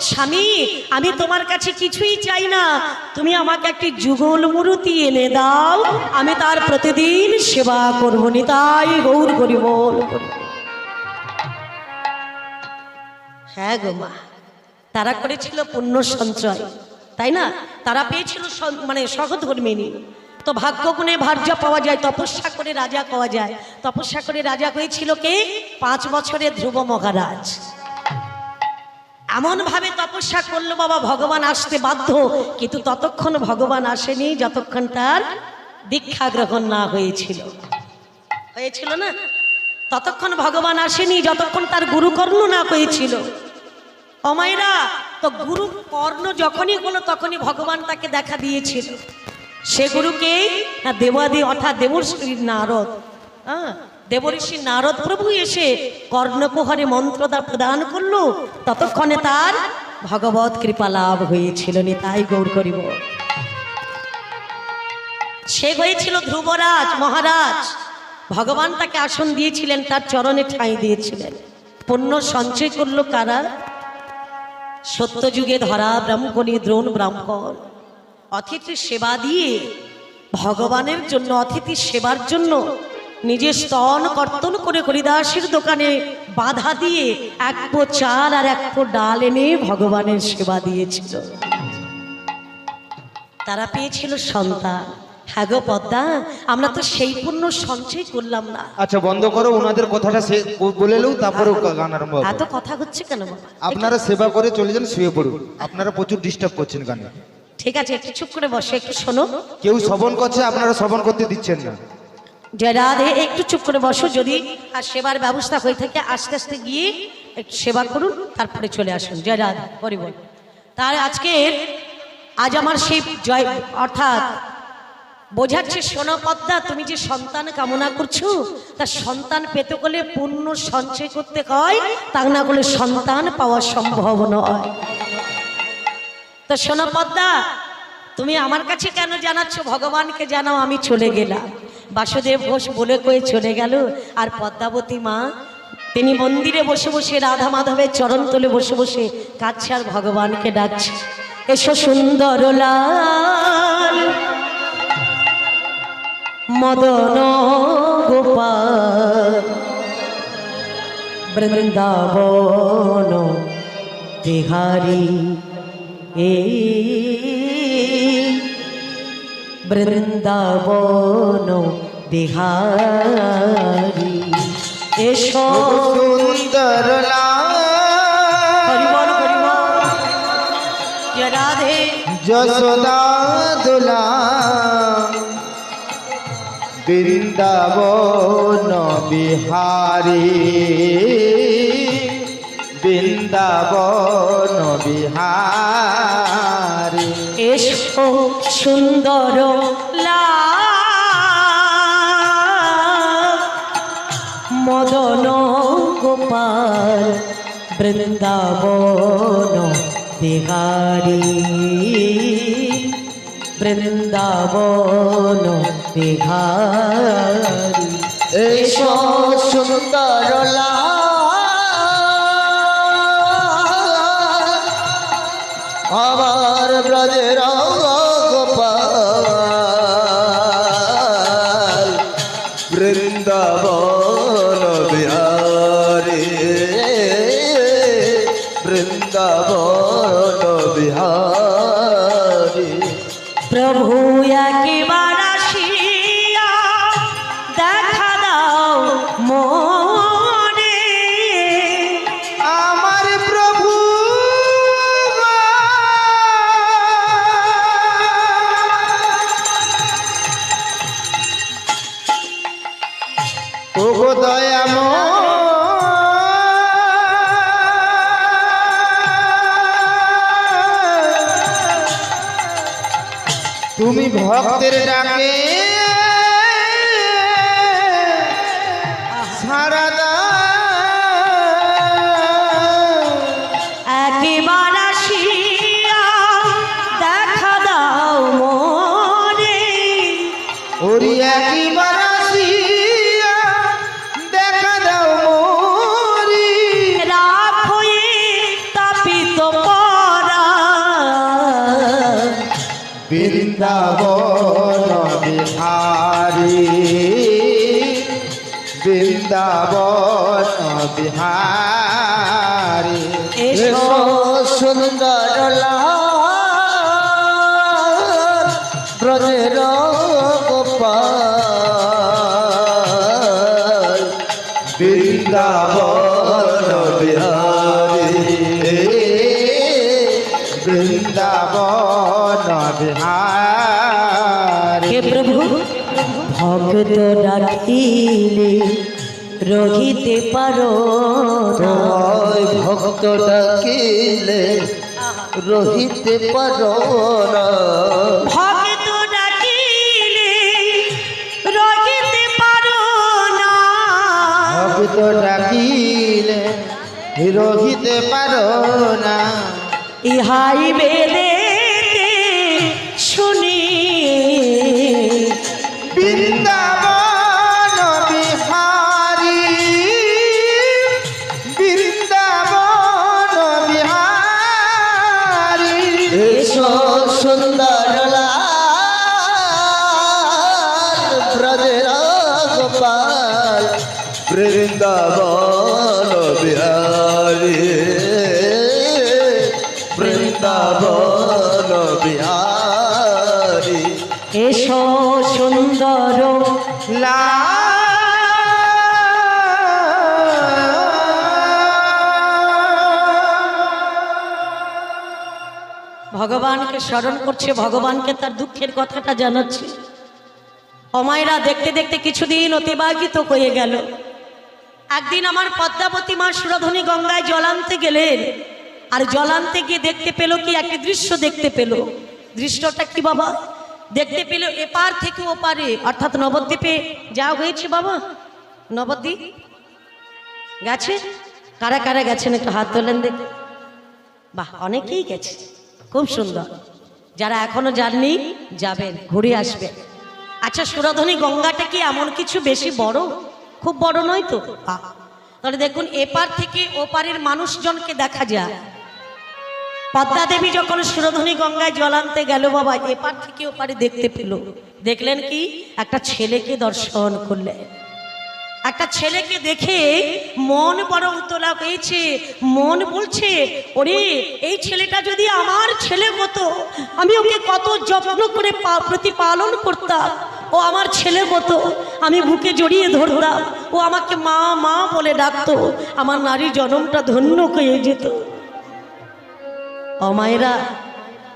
স্বামী আমি তোমার কাছে কিছুই চাই না, তুমি আমাকে একটি যুগল মূর্তি এনে দাও, আমি তার প্রতিদিন সেবা করব। নিতাই গৌর করি বল। হ্যাঁ গো মা, তারা করেছিল পুণ্য সঞ্চয়, তাই না? তারা পেয়েছিল মানে সহধর্মিনী। তো ভাগ্য গুণে ভার্যা পাওয়া যায়, তপস্যা করে রাজা পাওয়া যায়। তপস্যা করে রাজা হয়েছিল কে? 5 বছরের ধ্রুব মহারাজ। এমন ভাবে তপস্যা করলো বাবা, ভগবান আসতে বাধ্য, কিন্তু ততক্ষণ ভগবান আসেনি যতক্ষণ তার দীক্ষা গ্রহণ না হয়েছিল। হয়েছিল না? ততক্ষণ ভগবান আসেনি যতক্ষণ তার গুরুকর্ণ না হয়েছিল। অমায়রা, তো গুরু কর্ণ যখনই হলো তখনই ভগবান তাকে দেখা দিয়েছিল। সে গুরুকে না দেবাদি অর্থাৎ দেবর্ষি নারদ, দেবর্ষি নারদ প্রভু এসে কর্ণকুহরে মন্ত্রদা প্রদান করলো, ততক্ষণে তার ভগবত কৃপা লাভ হয়েছিল। নিতাই গৌর করিব। সে হয়েছিল ধ্রুবরাজ মহারাজ। ভগবান তাকে আসন দিয়েছিলেন, তার চরণে ঠাঁই দিয়েছিলেন। পুণ্য সঞ্চয় করলো কারা? সত্যযুগে ধরা ব্রাহ্মণী দ্রোণ ব্রাহ্মণ অতিথির সেবা দিয়ে, ভগবানের জন্য অতিথির সেবার জন্য নিজের স্তন কর্তন করে হরিদাসের দোকানে বাধা দিয়ে 1 পো চাল আর 1 পো ডাল এনে ভগবানের সেবা দিয়েছিল। তারা পেয়েছিল সন্তান। হ্যাঁ গো পদ্মা, আমরা তো সেই পুণ্য সঞ্চয় করলাম না। আচ্ছা বন্ধ করো, ওনাদের কথাটা সে বলে লও, তারপরে গান আরম্ভ হবে। এত কথা হচ্ছে কেন বাবা? আপনারা সেবা করে চলে যান, শুয়ে পড়ুন। আপনারা প্রচুর ডিস্টার্ব করছেন গানে। ঠিক আছে, একটু চুপ করে বসে, একটু শোনো। কেউ শ্রবণ করছে, আপনারা শ্রবণ করতে দিচ্ছেন না। জয় রাধে, একটু চুপ করে বসো। যদি আর সেবার ব্যবস্থা হয়ে থাকে আস্তে আস্তে গিয়ে একটু সেবা করুন, তারপরে চলে আসুন। জয় রাধে হরি বল। তার আজ আমার সেই জয় অর্থাৎ বোঝাচ্ছে, শোনো পদ্মা, তুমি যে সন্তান কামনা করছো, তা সন্তান পেতে গেলে পুণ্য সঞ্চয় করতে হয়, তা না করলে সন্তান পাওয়া সম্ভব নয়। তো শোনো পদ্মা, তুমি আমার কাছে কেন জানাচ্ছ? ভগবানকে জানাও আমি চলে গেলাম। বাসুদেব ঘোষ বলে কয়ে চলে গেল। আর পদ্মাবতী মা তিনি মন্দিরে বসে বসে রাধা মাধবের চরণ তলে বসে বসে কাঁদছে আর ভগবানকে ডাকছে, এসো সুন্দর লাল মদন গোপাল বৃন্দাবন বিহারী, বৃন্দাবন বিহারী, এসো সুন্দর হরি বল হরি বল। জয় রাধে। যশোদা দুলা বৃন্দাবন বিহারী, বৃন্দাবন বিহারী, এসো সুন্দর লাল মদন গোপাল বৃন্দাবন বিহারী, বৃন্দাবন বিহারী, এসো সুন্দর আমার ব্রজের গোপাল বৃন্দাবন বিহারী, বৃন্দাবন বিহারী। প্রভু একবার আসিয়া দেখা দাও মনে, আমার প্রভু ও গো দয়াময়, তুমি ভক্তের ডাকে সারা দাও। একবার আসিয়া বৃন্দাবন বিহারী বৃন্দাবন বিহারী এসো সুন্দর লাল ব্রজের গোপাল বৃন্দাবন বিহারী বৃন্দাবন বিহারী হে প্রভু ভক্ত ডাকিলে রহিতে পারো না। তোমায় ভক্ত ডাকিলে রহিতে পারো না ভক্ত ডাকিলে রহিতে পারো না। ভক্ত ডাকিলে রহিতে পারো না ইহাই বেদে শুনি বৃন্দাবন বিহারী বৃন্দাবন বিহারী এসো সুন্দর লাল ব্রজের গোপাল বৃন্দাবন বিহারী বৃন্দাবন বিহারী এসো সুন্দর ভগবানকে স্মরণ করছে, ভগবানকে তার দুঃখের কথাটা জানাচ্ছে। অমায়রা দেখতে দেখতে কিছুদিন অতিবাহিত হয়ে গেল। একদিন আমার পদ্মাবতী মা সুরধনী গঙ্গায় জল আনতে গেলেন, আর জল আনতে গিয়ে দেখতে পেল কি একটি দৃশ্য দেখতে পেল। দৃশ্যটা কি বাবা? দেখতে পেল এপার থেকে ওপারে, অর্থাৎ নবদ্বীপে যা হয়েছে বাবা। নবদ্বীপ গেছে, কারা কারা গেছেন একটু হাত তোলেন দেখ। বাহ, অনেকেই গেছে, খুব সুন্দর। যারা এখনো যাননি যাবেন, ঘুরে আসবেন। আচ্ছা, সুরধনী গঙ্গাটা কি এমন কিছু বেশি বড়? খুব বড় নয় তো। তাহলে দেখুন এপার থেকে ওপারের মানুষজনকে দেখা যায়। পদ্মা দেবী যখন সুরধনী গঙ্গায় জল আনতে গেল বাবা, এপার থেকে ওপারে দেখতে পেল। দেখলেন কি? একটা ছেলেকে দর্শন করলেন। একটা ছেলেকে দেখে মন বড় উতলা হয়েছে। মন বলছে, ওরে এই ছেলেটা যদি আমার ছেলে হতো, আমি ওকে কত যত্ন করে প্রতিপালন করতাম। ও আমার ছেলে মতো, আমি বুকে জড়িয়ে ধরতাম, ও আমাকে মা মা বলে ডাকতো, আমার নারী জনমটা ধন্য হয়ে যেত। অমায়রা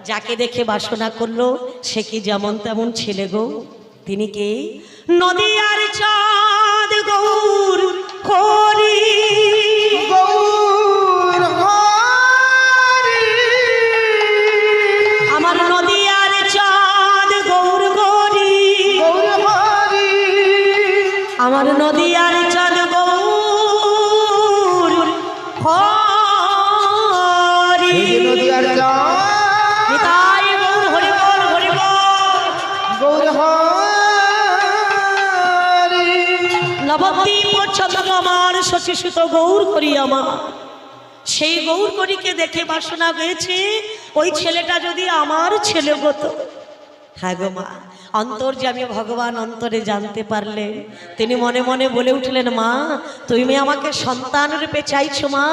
যাকে দেখে বাসনা করলো, সে কি যেমন তেমন ছেলে গো। তিনি কে? নদিয়ার চাঁদ গৌর হরি, গৌর হরি আমার নদিয়ার চাঁদ গৌর হরি, গৌর হরি আমার নদিয়ার চাঁদ গৌর হরি। নদিয়ার চাঁদ নিতাই গৌর হরি বল, হরি বল। গৌর হরি নবদ্বীপ চন্দ্র আমার শশীসুত গৌর করি আমার। সেই গৌর করিকে দেখে বাসনা হয়েছে, ওই ছেলেটা যদি আমার ছেলে হতো। হ্যাঁ গো মা, অন্তর্যামী ভগবান অন্তরে জানতে পারলে তিনি মনে মনে বলে উঠলেন, মা তুমি আমাকে সন্তান রূপে চাইছো মা,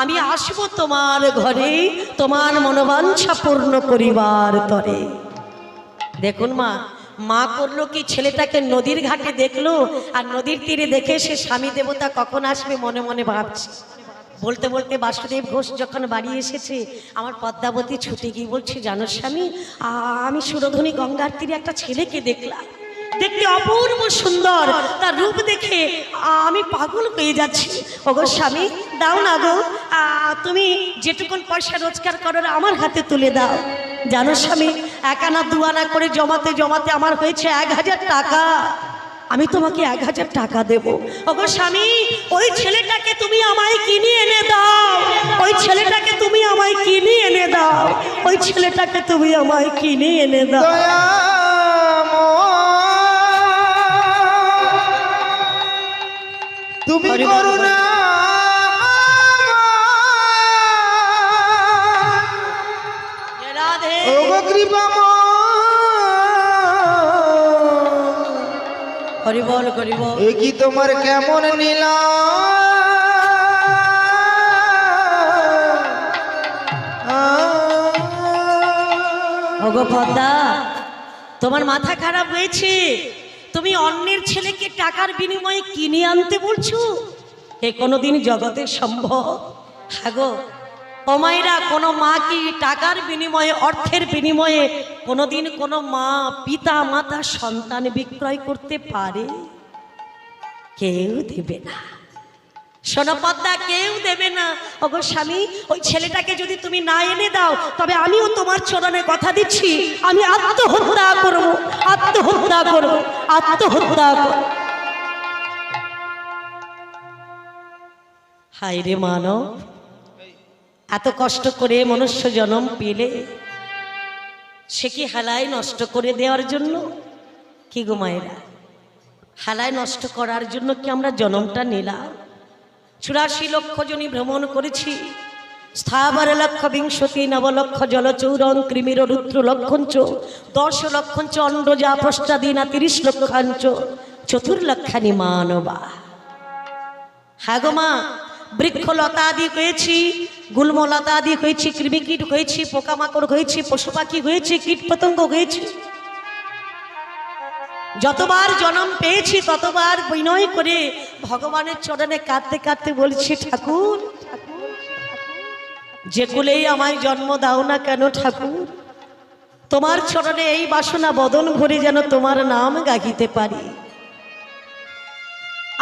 আমি আসবো তোমার ঘরে তোমার মনোবাঞ্ছা পূর্ণ করিবার তরে। দেখুন মা, মা করলো কি, ছেলেটাকে নদীর ঘাটে দেখলো, আর নদীর তীরে দেখে সে স্বামী দেবতা কখন আসবে মনে মনে ভাবছে। বলতে বলতে বাসুদেব ঘোষ যখন বাড়ি এসেছে, আমার পদ্মাবতী ছুটে গিয়ে বলছে, জানো স্বামী, আমি সুরধনী গঙ্গার তীরে একটা ছেলেকে দেখলাম, দেখতে অপূর্ব সুন্দর, তার রূপ দেখে আমি পাগল হয়ে যাচ্ছি। ওগো স্বামী, দাও না গো, তুমি যেটুকুন পয়সা রোজগার করো আমার হাতে তুলে দাও। জানো স্বামী, এক আনা দু আনা করে জমাতে জমাতে আমার হয়েছে 1000 টাকা। আমি তোমাকে 1000 টাকা দেবো। ওগো স্বামী, ওই ছেলেটাকে তুমি আমায় কিনে এনে দাও, ওই ছেলেটাকে তুমি আমায় কিনে এনে দাও, ওই ছেলেটাকে তুমি আমায় কিনে এনে দাও। তুমি হরি বল, করুণা রাধে ওগো কৃপাময় হরি বল হরি বল। এ কি তোমার কেমন নীলা ওগো পদ্মা, তোমার মাথা খারাপ হয়েছে? তুমি অন্যের ছেলেকে টাকার বিনিময়ে কিনে আনতে বলছো? এ কোনোদিন জগতে সম্ভব? হাগো ও মায়েরা, কোনো মা কি টাকার বিনিময়ে, অর্থের বিনিময়ে কোনোদিন কোনো মা, পিতা মাতা সন্তান বিক্রয় করতে পারে? কেউ দেবে না। শোনো পদ্মা, কেউ দেবে না। ওগো স্বামী, ওই ছেলেটাকে যদি তুমি না এনে দাও, তবে আমিও তোমার চরণে কথা দিচ্ছি, আমি আত্মহত্যা করব, আত্মহত্যা করব, আত্মহত্যা করব। হায় রে মানব, এত কষ্ট করে মনুষ্য জন্ম পেলে সে কি হালায় নষ্ট করে দেওয়ার জন্য? কি গো মায়েরা, হালায় নষ্ট করার জন্য কি আমরা জন্মটা নিলাম? 84 লক্ষ জনী ভ্রমণ করেছি, স্থাবর লক্ষ বিংশতি নবলক্ষ জলচৌরং কৃমির রুদ্র লক্ষঞ্চ 10 লক্ষঞ্চ অন্ডজা প্রষ্টাদিনা 30 লক্ষাঞ্চ চতুর্লক্ষানি মানবা। হ্যাঁ গো মা, বৃক্ষলতা আদি হয়েছি, গুল্মলতা আদি হয়েছি, কৃমিকীট হয়েছি, পোকামাকড় হয়েছি, পশু পাখি হয়েছি, কীট পতঙ্গ হয়েছি। যতবার জন্ম পেয়েছি ততবার বিনয় করে ভগবানের চরণে কাঁদতে কাঁদতে বলছি, ঠাকুর যে কুলেই আমায় জন্ম দাও না কেন ঠাকুর, তোমার চরণে এই বাসনা বদন ভরে যেন তোমার নাম গাহিতে পারি।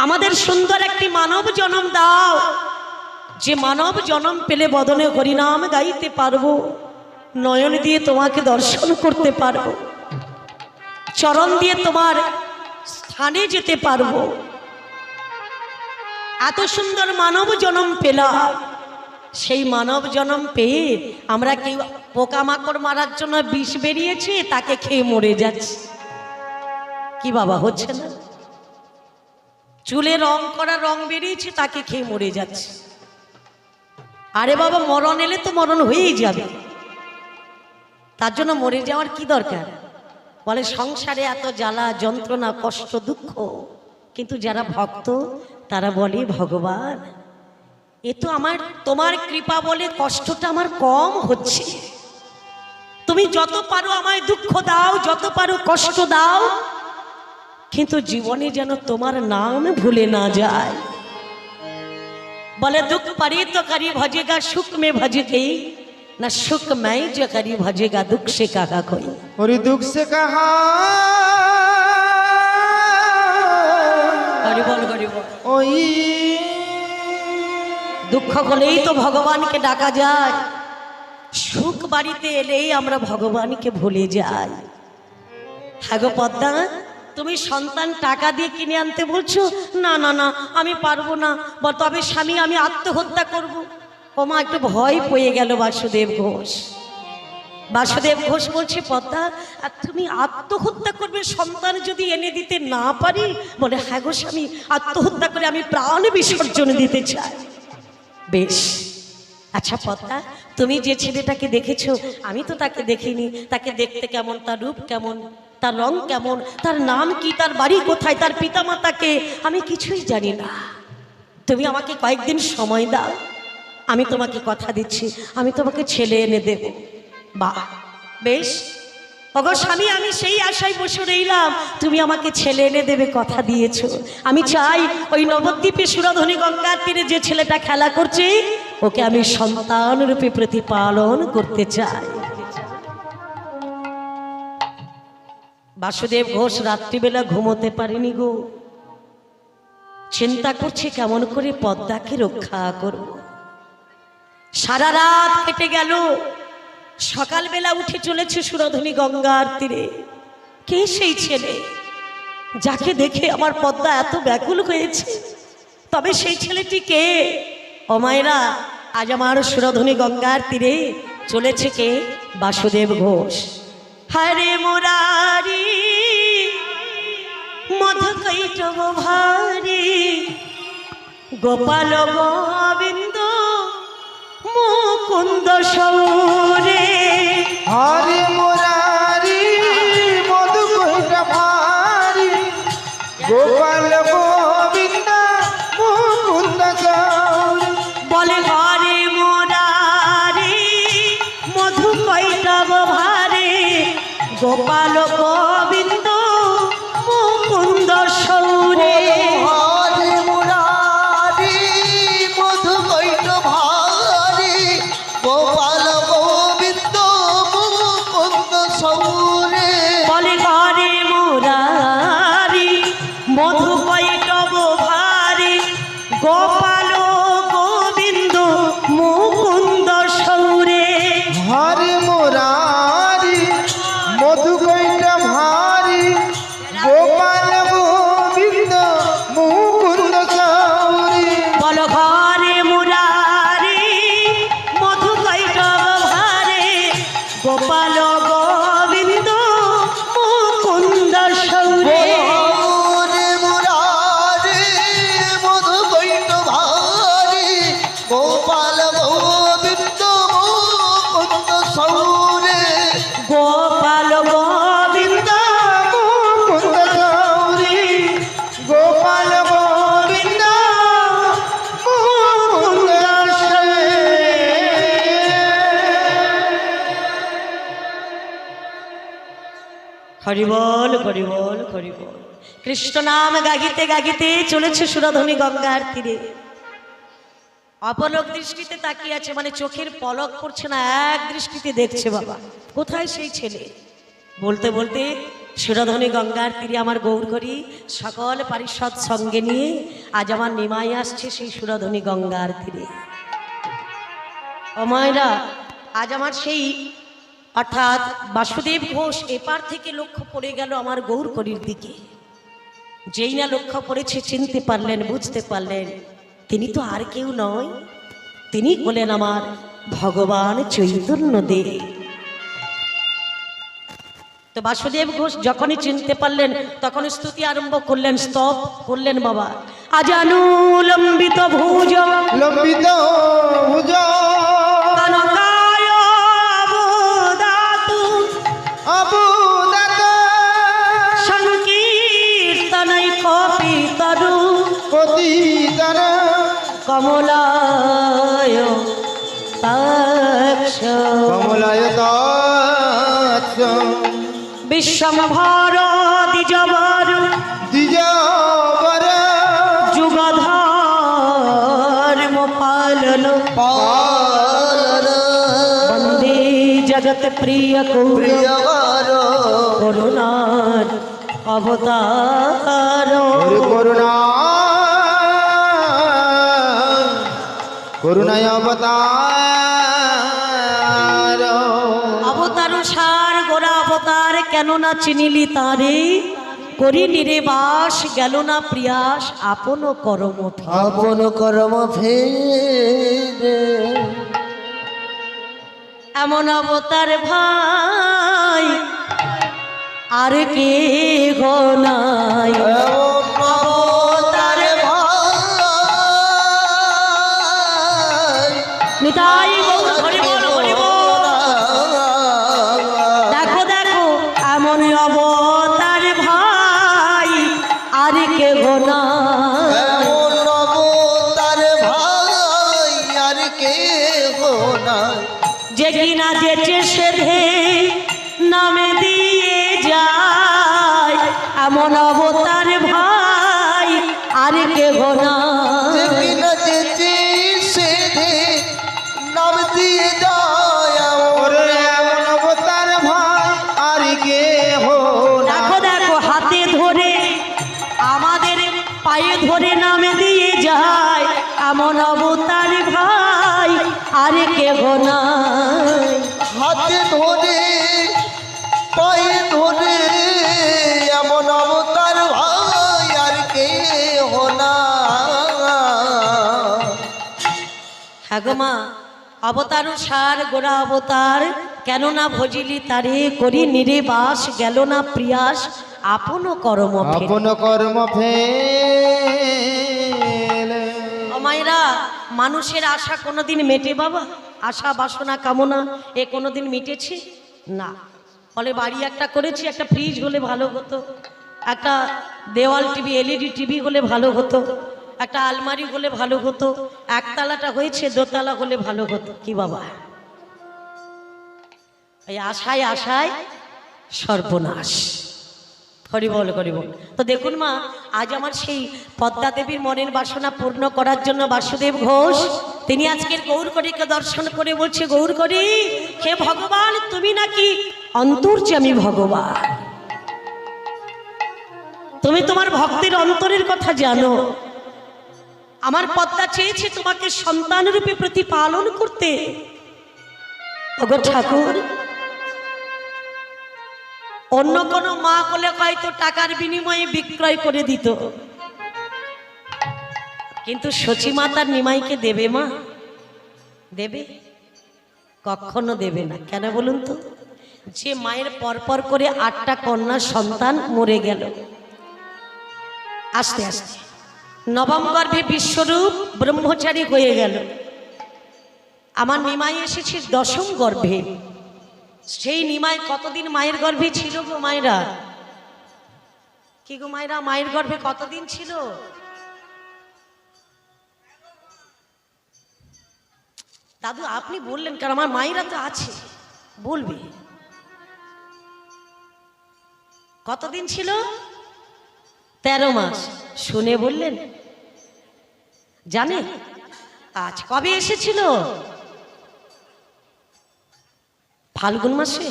আমাদের সুন্দর একটি মানব জন্ম দাও, যে মানব জন্ম পেলে বদনে হরিনাম গাইতে পারবো, নয়ন দিয়ে তোমাকে দর্শন করতে পারবো, চরণ দিয়ে তোমার স্থানে যেতে পারবো। এত সুন্দর মানব জন্ম পেলাম, সেই মানব জন্ম পেয়ে আমরা কেউ পোকামাকড় মারার জন্য বিষ বেরিয়েছে, তাকে খেয়ে মরে যাচ্ছে। কি বাবা, হচ্ছে না? চুলে রং করা রং বেরিয়েছে, তাকে খেয়ে মরে যাচ্ছে। আরে বাবা, মরণ এলে তো মরণ হয়েই যাবে, তার জন্য মরে যাওয়ার কি দরকার? বলে সংসারে এত জ্বালা যন্ত্রণা কষ্ট দুঃখ, কিন্তু যারা ভক্ত তারা বলে ভগবান এ তো আমার তোমার কৃপা বলে কষ্টটা আমার কম হচ্ছে, তুমি যত পারো আমায় দুঃখ দাও, যত পারো কষ্ট দাও, কিন্তু জীবনে যেন তোমার নাম ভুলে না যায়। বলে দুঃখ পারি তো করি ভজেগা, সুখ মে ভজেগে না, সুখ मैं जो करी भजेगा, दुख से कहा कोई। और दुख से कहा ওই দুঃখ হলেই তো ভগবানকে ডাকা যায়, সুখ বাড়িতে এলেই আমরা ভগবানকে ভুলে যাই। হ্যাঁ গো পদ্মা, তুমি সন্তান টাকা দিয়ে কিনে আনতে বলছো? না না না, আমি পারবো না। বল তবে স্বামী, আমি আত্মহত্যা করব। ও মা, একটু ভয় পেয়ে গেল বাসুদেব ঘোষ। বাসুদেব ঘোষ বলছে, পদ্মা আর তুমি আত্মহত্যা করবে সন্তান যদি এনে দিতে না পারি? বলে হ্যাঁ গো স্বামী, আত্মহত্যা করে আমি প্রাণ বিসর্জন দিতে চাই। বেশ, আচ্ছা পদ্মা, তুমি যে ছেলেটাকে দেখেছো, আমি তো তাকে দেখিনি, তাকে দেখতে কেমন, তার রূপ কেমন, তার রং কেমন, তার নাম কি, তার বাড়ি কোথায়, তার পিতামাতাকে আমি কিছুই জানি না। তুমি আমাকে কয়েকদিন সময় দাও, আমি তোমাকে কথা দিচ্ছি, আমি তোমাকে ছেলে এনে দেব। বাহ, বেশ। ওগো স্বামী, আমি সেই আশায় বসে রইলাম, তুমি আমাকে ছেলে এনে দেবে, কথা দিয়েছো। আমি চাই ওই নবদ্বীপে সুরধনী গঙ্গার তীরে যে ছেলেটা খেলা করছে, ওকে আমি সন্তান রূপে প্রতিপালন করতে চাই। বাসুদেব ঘোষ রাত্রিবেলা ঘুমোতে পারেনি গো, চিন্তা করছে কেমন করে পদ্মাকে রক্ষা করব। সারা রাত কেটে গেল, সকালবেলা উঠে চলেছে সুরধনী গঙ্গার তীরে। কে সেই ছেলে যাকে দেখে আমার পদ্মা এত ব্যাকুল হয়েছে? তবে সেই ছেলেটি কে? ও মায়েরা, আজ আমার সুরধনী গঙ্গার তীরে চলেছে কে? বাসুদেব ঘোষ। হরে মুরারি মধুকৈটব ভারি, গোপাল গোবিন্দ মুকুন্দ সৌরে। হরে মুরারি মধুকৈটব ভারি, গোপাল গোবিন্দ মুকুন্দ সৌরে। হরি মুরারি মধুকৈটা ভারি গোপাল গোবিন্দ মুকুন্দ সৌরি। বল ঘরে মুরারি মধুকৈটব ভারে গোপাল গোবিন্দ মুকুন্দ সৌরে। হরে মুরারি মধুকৈট ভারি গোপাল গোবিন্দ মুকুন্দ সৌরে। গোপাল গোবিন্দ মুকুন্দ সৌরি গোপাল গোবিন্দ মুকুন্দ সৌরি। হরিবল হরিবল হরিবল। কৃষ্ণ নাম গাহিতে গাহিতে চলেছে সুরধনী গঙ্গার তীরে। অপলক দৃষ্টিতে তাকিয়ে আছে, মানে চোখের পলক পড়ছে না, এক দৃষ্টিতে দেখছে বাবা কোথায় সেই ছেলে। বলতে বলতে সুরধনী গঙ্গার তীরে আমার গৌর করি সকল পারিষদ সঙ্গে নিয়ে আজ আমার নিমাই আসছে সেই সুরধনী গঙ্গার তীরে। ও মায়েরা, আজ আমার সেই অর্থাৎ বাসুদেব ঘোষ এপার থেকে লক্ষ্য পড়ে গেল আমার গৌর করির দিকে। যেই না লক্ষ্য পড়েছে চিনতে পারলেন, বুঝতে পারলেন তিনি তো আর কেউ নয়, তিনি বলেন আমার ভগবান চৈতন্য দেব। তো বাসুদেব ঘোষ যখনই চিনতে পারলেন তখন স্তুতি আরম্ভ করলেন, স্তব করলেন বাবা। আজানু লম্বিত ভুজ লম্বিত ভুজ কনকায় অবদাতু অবুদাত সংকীর্তনৈ কপিতরু পতিতর কমলায় তাক্ষ কমলায় তাচ্ছ বিশ্বম্ভর দ্বিজবর দ্বিজবর যুগধর্ম পালন পালন বন্দে জগৎ প্রিয় প্রিয়কর করুণার অবতার। হরি করুণা করুণায় অবতার অবতার সার গোরা অবতার কেন না চিনিলি তারে, করি নিরেবাস গেল না প্রিয়াস আপন করম ফেরে। আপন কর্ম ফেরে এমন অবতার ভাই আর কে গো নাই। অবতার ভাই নিতাই গৌর হরি বল হরি বল। দেখো দেখো এমন অবতার ভাই আর কে গো নাই। এমন অবতার ভাই আর কে গো নাই। যে কিনা যেচে সেধে নামে দিয়ে যায় এমন অবতার ভাই আর কে গো নাই। যে কিনা যেচে সেধে নাম দিয়ে যায় ওরে এমন অবতার ভাই আর কে হো না। দেখো দেখো হাতে ধরে আমাদের পায়ে ধরে নামে দিয়ে যায় এমন অবতার ভাই আর কে গো নাই। হাতে ধরে পায়ে ধরে এমন অবতার ভাই আর কে হো না। হ্যাঁ গো মা, অবতার সার গোরা অবতার কেন না ভজিলি তারে, করি নিরেবাস গেল না প্রিয়াস আপন কর্ম ফেরে। আপন কর্ম ফেলে ও মায়েরা, মানুষের আশা কোনোদিন মেটে বাবা? আশা বাসনা কামনা এ কোনোদিন মিটেছে না। ফলে বাড়ি একটা করেছি, একটা ফ্রিজ হলে ভালো হতো, একটা দেওয়াল টিভি এলইডি টিভি হলে ভালো হতো, একটা আলমারি হলে ভালো হতো, একতলাটা হয়েছে দোতলা হলে ভালো হতো। কি বাবা, এই আশায় আশায় সর্বনাশ। হরিবল হরিবল। তো দেখুন মা, আজ আমার সেই পদ্মা দেবীর মনের বাসনা পূর্ণ করার জন্য বাসুদেব ঘোষ তিনি আজকের গৌরকরীকে দর্শন করে বলছে, গৌরকরী হে ভগবান, তুমি নাকি অন্তর্যামী ভগবান, তুমি তোমার ভক্তের অন্তরের কথা জানো। আমার পদ্মা চেয়েছে তোমাকে সন্তান রূপে প্রতিপালন করতে। ওগো ঠাকুর, অন্য কোনো মা বলে হয়তো টাকার বিনিময়ে বিক্রয় করে দিত, কিন্তু সচিমা তার নিমাইকে দেবে মা? দেবে? কখনো দেবে না। কেন বলুন তো? যে মায়ের পরপর করে 8টা কন্যা সন্তান মরে গেল, আস্তে আস্তে নবম গর্ভে বিশ্বরূপ ব্রহ্মচারী হয়ে গেল। আমার নিমাই এসেছে 10ম গর্ভে। সেই নিমাই কতদিন মায়ের গর্ভে ছিল গো মায়েরা? কি গো মায়েরা, মায়ের গর্ভে কতদিন ছিল? দাদু আপনি বললেন, কারণ আমার মায়েরা তো আছে, বলবে। কতদিন ছিল? 13 মাস। শুনে বললেন? জানে? আজ কবে এসেছিল? ফাল্গুন মাসে।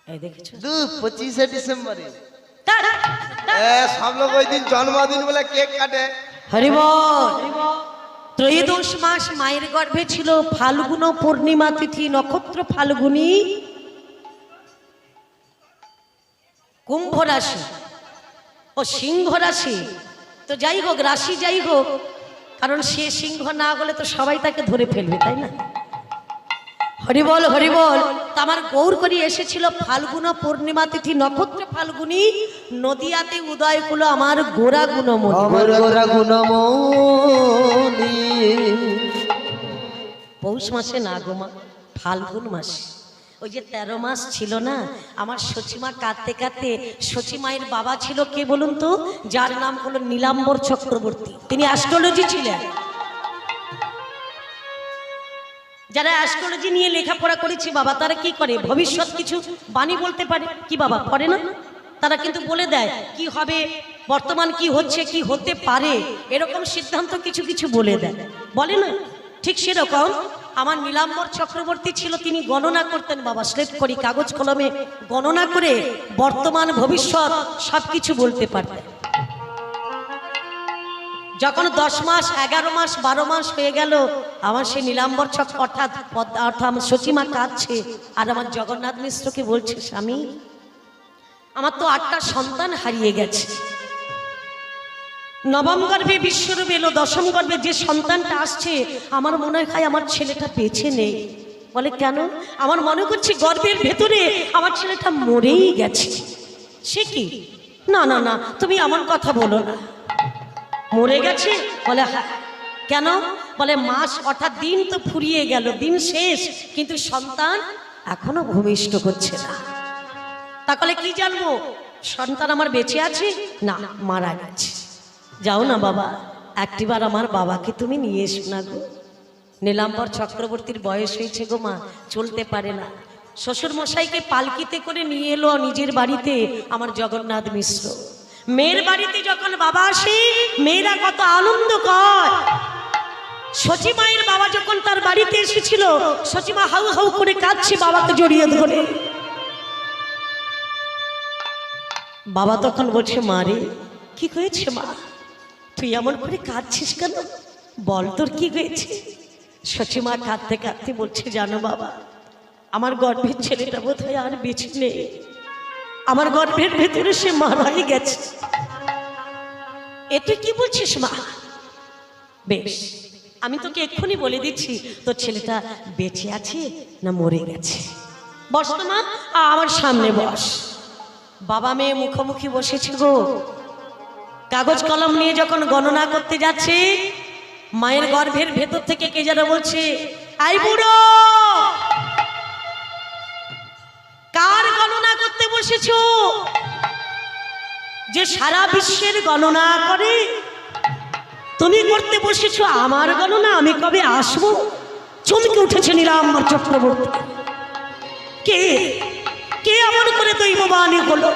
এই দেখেছো? 25 ডিসেম্বরে সব লোক ওই দিন জন্মদিন বলে কেক কাটে। হরি বল। ত্রয়োদশ মাস মায়ের গর্ভে ছিল। ফাল্গুন পূর্ণিমা তিথি, নক্ষত্র ফাল্গুনী, কুম্ভ রাশি ও সিংহ রাশি। তো যাই হোক, রাশি যাই হোক, কারণ সে সিংহ না হলে তো সবাই তাকে ধরে ফেলবে, তাই না? হরিবল হরিবল। তো আমার গৌর করি এসেছিল ফাল্গুন পূর্ণিমা তিথি, নক্ষত্র ফাল্গুনী, নদিয়াতে উদয় কুলো আমার গোরা গুণমণি। আমার গোরা গুণমণি। পৌষ মাসে না গো মা, ফাল্গুন মাসে। ওই যে 13 মাস ছিল না, আমার সচিমা কাঁদতে কাঁদতে, সচিমায়ের বাবা ছিল কে বলুন তো? যার নাম হলো নীলাম্বর চক্রবর্তী। তিনি অ্যাস্ট্রোলজি ছিলেন। যারা অ্যাস্ট্রোলজি নিয়ে লেখাপড়া করেছে বাবা, তারা কি করে? ভবিষ্যৎ কিছু বাণী বলতে পারে কি বাবা? পারে না? তারা কিন্তু বলে দেয় কি হবে, বর্তমান কি হচ্ছে, কি হতে পারে, এরকম সিদ্ধান্ত কিছু কিছু বলে দেয়, বলে না? ঠিক সেরকম আমার নীলাম্বর চক্রবর্তী ছিল। তিনি গণনা করতেন বাবা, স্লেট করি কাগজ কলমে গণনা করে বর্তমান ভবিষ্যৎ সবকিছু বলতে পারতেন। যখন 10 মাস 11 মাস 12 মাস হয়ে গেল, আমার সেই নীলাম্বর চক্র অর্থাৎ আমার সচিমা কাঁদছে, আর আমার জগন্নাথ মিশ্রকে বলছে, স্বামী আমার তো 8টা সন্তান হারিয়ে গেছে। নবম গর্ভে বিশ্বরূপ এলো, 10ম গর্ভে যে সন্তানটা আসছে আমার মনে হয় আমার ছেলেটা বেঁচে নেই। বলে কেন? আমার মনে করছে গর্ভের ভেতরে আমার ছেলেটা মরেই গেছে। সে কি? না না না, তুমি এমন কথা বলো না। মরে গেছে? বলে হ্যাঁ। কেন? বলে মাস অর্থাৎ দিন তো ফুরিয়ে গেল, দিন শেষ, কিন্তু সন্তান এখনো ভূমিষ্ঠ করছে না। তাহলে কি জানবো সন্তান আমার বেঁচে আছে না মারা গেছে? যাও না বাবা, একটিবার আমার বাবাকে তুমি নিয়ে এসো না গো। নীলাম্বর চক্রবর্তীর বয়স হয়েছে গো মা, চলতে পারে না। শ্বশুর মশাইকে পালকিতে করে নিয়ে এলো নিজের বাড়িতে আমার জগন্নাথ মিশ্র। মেয়ের বাড়িতে যখন বাবা আসে, মেয়েরা কত আনন্দ করে। সচিমায়ের বাবা যখন তার বাড়িতে এসেছিল, সচিমা হাউ হাউ করে কাঁদছে বাবাকে জড়িয়ে ধরে। বাবা তখন বলছে, মা রে কি হয়েছে মা, তুই এমন করে কাঁদছিস কেন? বল তোর কি হয়েছে? সচিমা কাঁদতে কাঁদতে বলছে, জানো বাবা, আমার গর্ভের ছেলেটা বোধহয় আর বেঁচে নেই, আমার গর্ভের ভেতরে সে মারাই গেছে। এ তুই কি বলছিস মা? বেশ, আমি তোকে এক্ষুনি বলে দিচ্ছি তোর ছেলেটা বেঁচে আছে না মরে গেছে। বস তো মা, আমার সামনে বস। বাবা মেয়ে মুখোমুখি বসেছে গো। কাগজ কলম নিয়ে যখন গণনা করতে যাচ্ছে, মায়ের গর্ভের ভেতর থেকে কে যেন বলছে, আই বুড়ো, কার গণনা করতে বসেছো? যে সারা বিশ্বের গণনা করে, তুমি করতে বসেছো আমার গণনা? আমি কবে আসবো? চমকে উঠেছে নীলাম্বর চক্রবর্তী। কে কে এমন করে দৈববাণী হলো?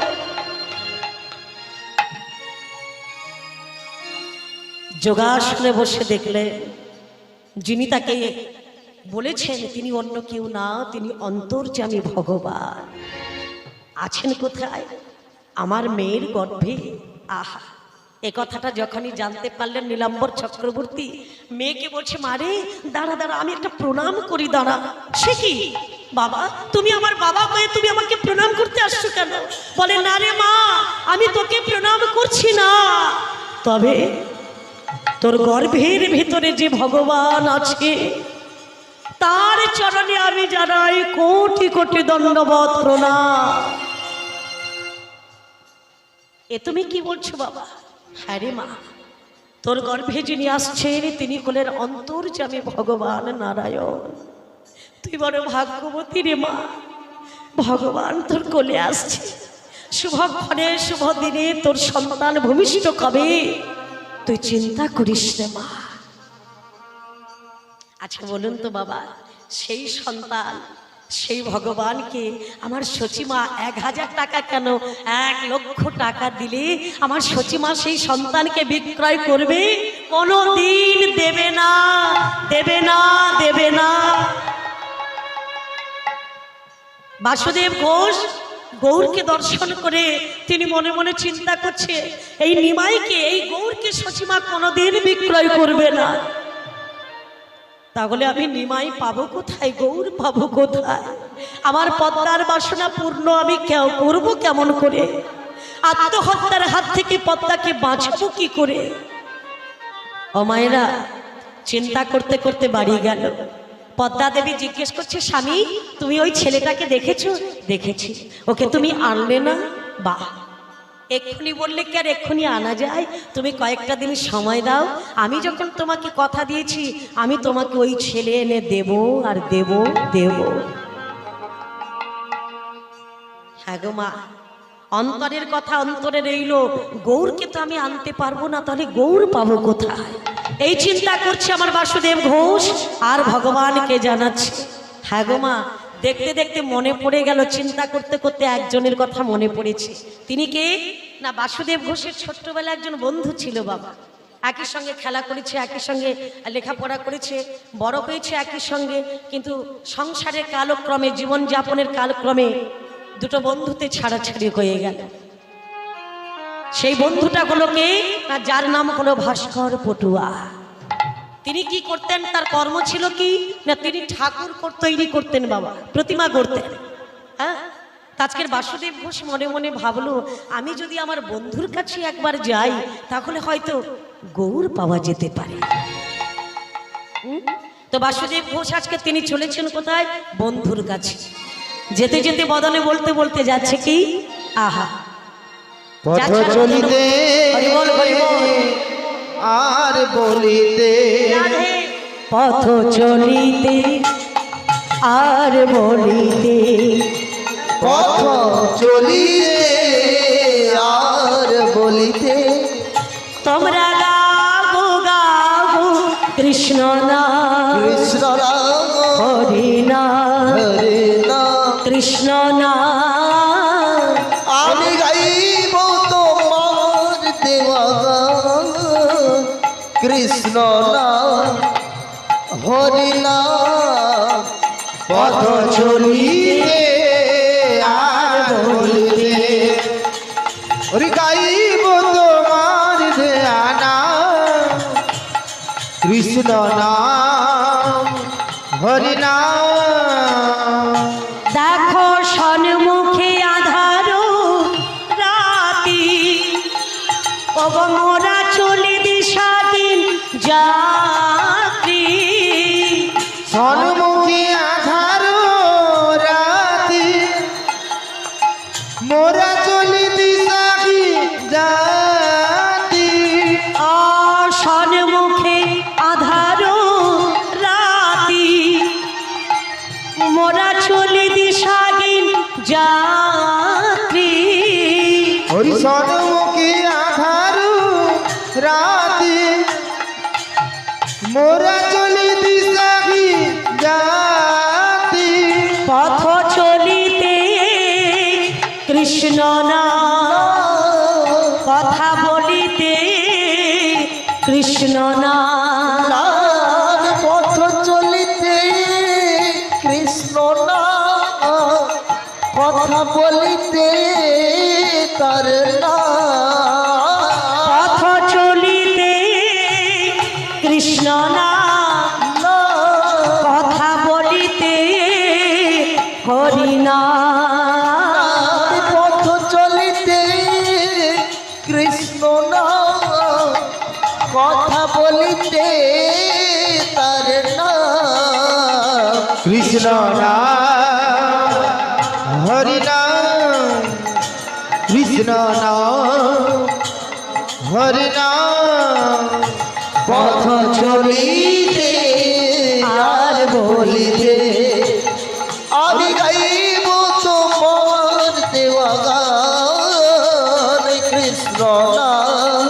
যোগাসনে বসে দেখলে যিনি তাকে বলেছেন তিনি অন্য কেউ না, তিনি অন্তর্যামী ভগবান। আছেন কোথায়? আমার মেয়ের গর্ভে। আহা, এ কথাটা যখনই জানতে পারলেন নীলাম্বর চক্রবর্তী, মেয়েকে বলছে, মারে দাঁড়া দাঁড়া, আমি একটা প্রণাম করি, দাঁড়া। সে কি বাবা, তুমি আমার বাবা হয়ে তুমি আমাকে প্রণাম করতে আসছো কেন? বলে, না রে মা, আমি তোকে প্রণাম করছি না, তবে তোর গর্ভের ভেতরে যে ভগবান আছে তার চরণে আমি জানাই কোটি কোটি দণ্ডবত প্রণাম। এ তুমি কি বলছো বাবা? হ্যাঁ রে মা, তোর গর্ভে যিনি আসছেন তিনি হলেন অন্তর্যামী ভগবান নারায়ণ। তুই বড় ভাগ্যবতী রে মা, ভগবান তোর কোলে আসছে। শুভক্ষণে শুভ দিনে তোর সন্তান ভূমিষ্ঠ কবে তুই চিন্তা করিস রে মা। আচ্ছা বলুন তো বাবা, সেই সন্তান, সেই ভগবানকে আমার সচিমা 1000 টাকা কেন 1 লক্ষ টাকা দিলে আমার সচিমা সেই সন্তানকে বিক্রয় করবে? কোনোদিন দেবে না, দেবে না, দেবে না। বাসুদেব ঘোষ গৌরকে দর্শন করে তিনি মনে মনে চিন্তা করছে, এই নিমাইকে, এই গৌরকে সচিমা কোনোদিন বিক্রয় করবে না। তাহলে আমি নিমাই পাবো কোথায়, গৌর পাবো কোথায়? আমার পদ্মার বাসনা পূর্ণ আমি করবো কেমন করে? আত্মহত্যার হাত থেকে পদ্মাকে বাঁচাবো কি করে? ও মায়েরা চিন্তা করতে করতে বাড়ি গেল। পদ্মা দেবী জিজ্ঞেস করছে, স্বামী তুমি ওই ছেলেটাকে দেখেছো? দেখেছি। ওকে তুমি আনলে না? বাহ, এক্ষুনি বললে কি আর এক্ষুনি আনা যায়? তুমি কয়েকটা দিন সময় দাও, আমি যখন তোমাকে কথা দিয়েছি আমি তোমাকে ওই ছেলে এনে দেব আর দেব দেব। হ্যাঁ গো মা, অন্তরের কথা অন্তরে রইল, গৌরকে তো আমি আনতে পারবো না, তাহলে গৌর পাবো কোথায়? এই চিন্তা করছে আমার বাসুদেব ঘোষ আর ভগবানকে জানাচ্ছে। হ্যাঁ গো মা, দেখতে দেখতে মনে পড়ে গেল, চিন্তা করতে করতে একজনের কথা মনে পড়েছে। তিনি কে না, বাসুদেব ঘোষের ছোট্টবেলা একজন বন্ধু ছিল বাবা। একই সঙ্গে খেলা করেছে, একই সঙ্গে লেখাপড়া করেছে, বড় হয়েছে একই সঙ্গে, কিন্তু সংসারের কালক্রমে, জীবনযাপনের কালক্রমে দুটো বন্ধুতে ছাড়াছাড়ি হয়ে গেল। সেই বন্ধুটা হলো কে না, যার নাম হলো ভাস্কর পটুয়া। তিনি কি করতেন, তার কর্ম ছিল কি না, তিনি ঠাকুর তৈরি করতেন বাবা, প্রতিমা করতেন। হ্যাঁ, আজকের বাসুদেব ঘোষ মনে মনে ভাবলো, আমি যদি আমার বন্ধুর কাছে একবার যাই তাহলে হয়তো গৌর পাওয়া যেতে পারে। তো বাসুদেব ঘোষ আজকে তিনি চলেছেন কোথায়? বন্ধুর কাছে। যেতে যেতে বদনে বলতে বলতে যাচ্ছে কি, আহা পথ চলিতে হরিবল হরিবল আর বলিতে, পথ চলিতে আর বলিতে, পথ চলিতে আর বলিতে, তোমরা গাবো গাবো কৃষ্ণ নাম, কৃষ্ণ নাম হরি নাম, হরে নাম, কৃষ্ণ নাম। আমি গাইব তোমার দেওয়া কৃষ্ণ নাম হরি নাম, পথ চলিতে আর বলিতে, ওরে গাইব তোমার ধ্যানা কৃষ্ণ নাম হরি নাম। দেখো সন্মুখে আধার রাতি, কব মোরা চলে দিশাহীন যাত্রী। সন্মুখী আধার রাতি, মোরা চলি দিশাহি জাতি। সন্মুখে আধার রাতি, মোরা চলে দিশাহীন যাত্রী। হরি সন্মুখী আধার রাতি, মোরা চলি দিশাহি জাতি। পথ চলিতে কৃষ্ণ নাম, কথা বলিতে কৃষ্ণ নাম। পথ চলিতে কৃষ্ণ নাম, কথা বলিতে তার নাম, পথ বলিতে তার নাম কৃষ্ণ নাম হরি নাম কৃষ্ণ নাম হরি নাম পথ চলিতে আর বলিতে আমি গাইব তোমার দেওয়া গান কৃষ্ণ নাম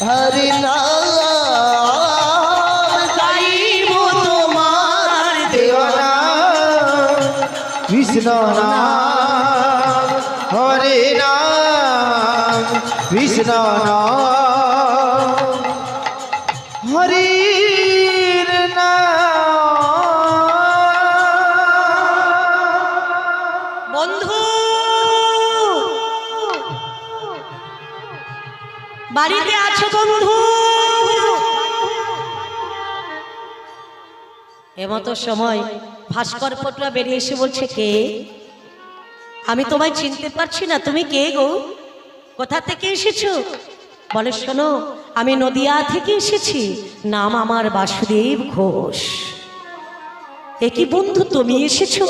হরি নাম গাইব তোমার দেওয়া নাম কৃষ্ণ নাম হরে নাম কৃষ্ণ নাম হরে বন্ধু বাড়িতে আছো বন্ধু? এমতো সময় ভাস্কর পটুয়া বেরিয়ে এসে বলছে, কে? আমি তোমায় চিনতে পারছি না, তুমি কে গো? কোথা থেকে এসেছো? বলে, শোনো, আমি নদিয়া থেকে এসেছি, নাম আমার বাসুদেব ঘোষ। এ কি বন্ধু, তুমি এসেছো?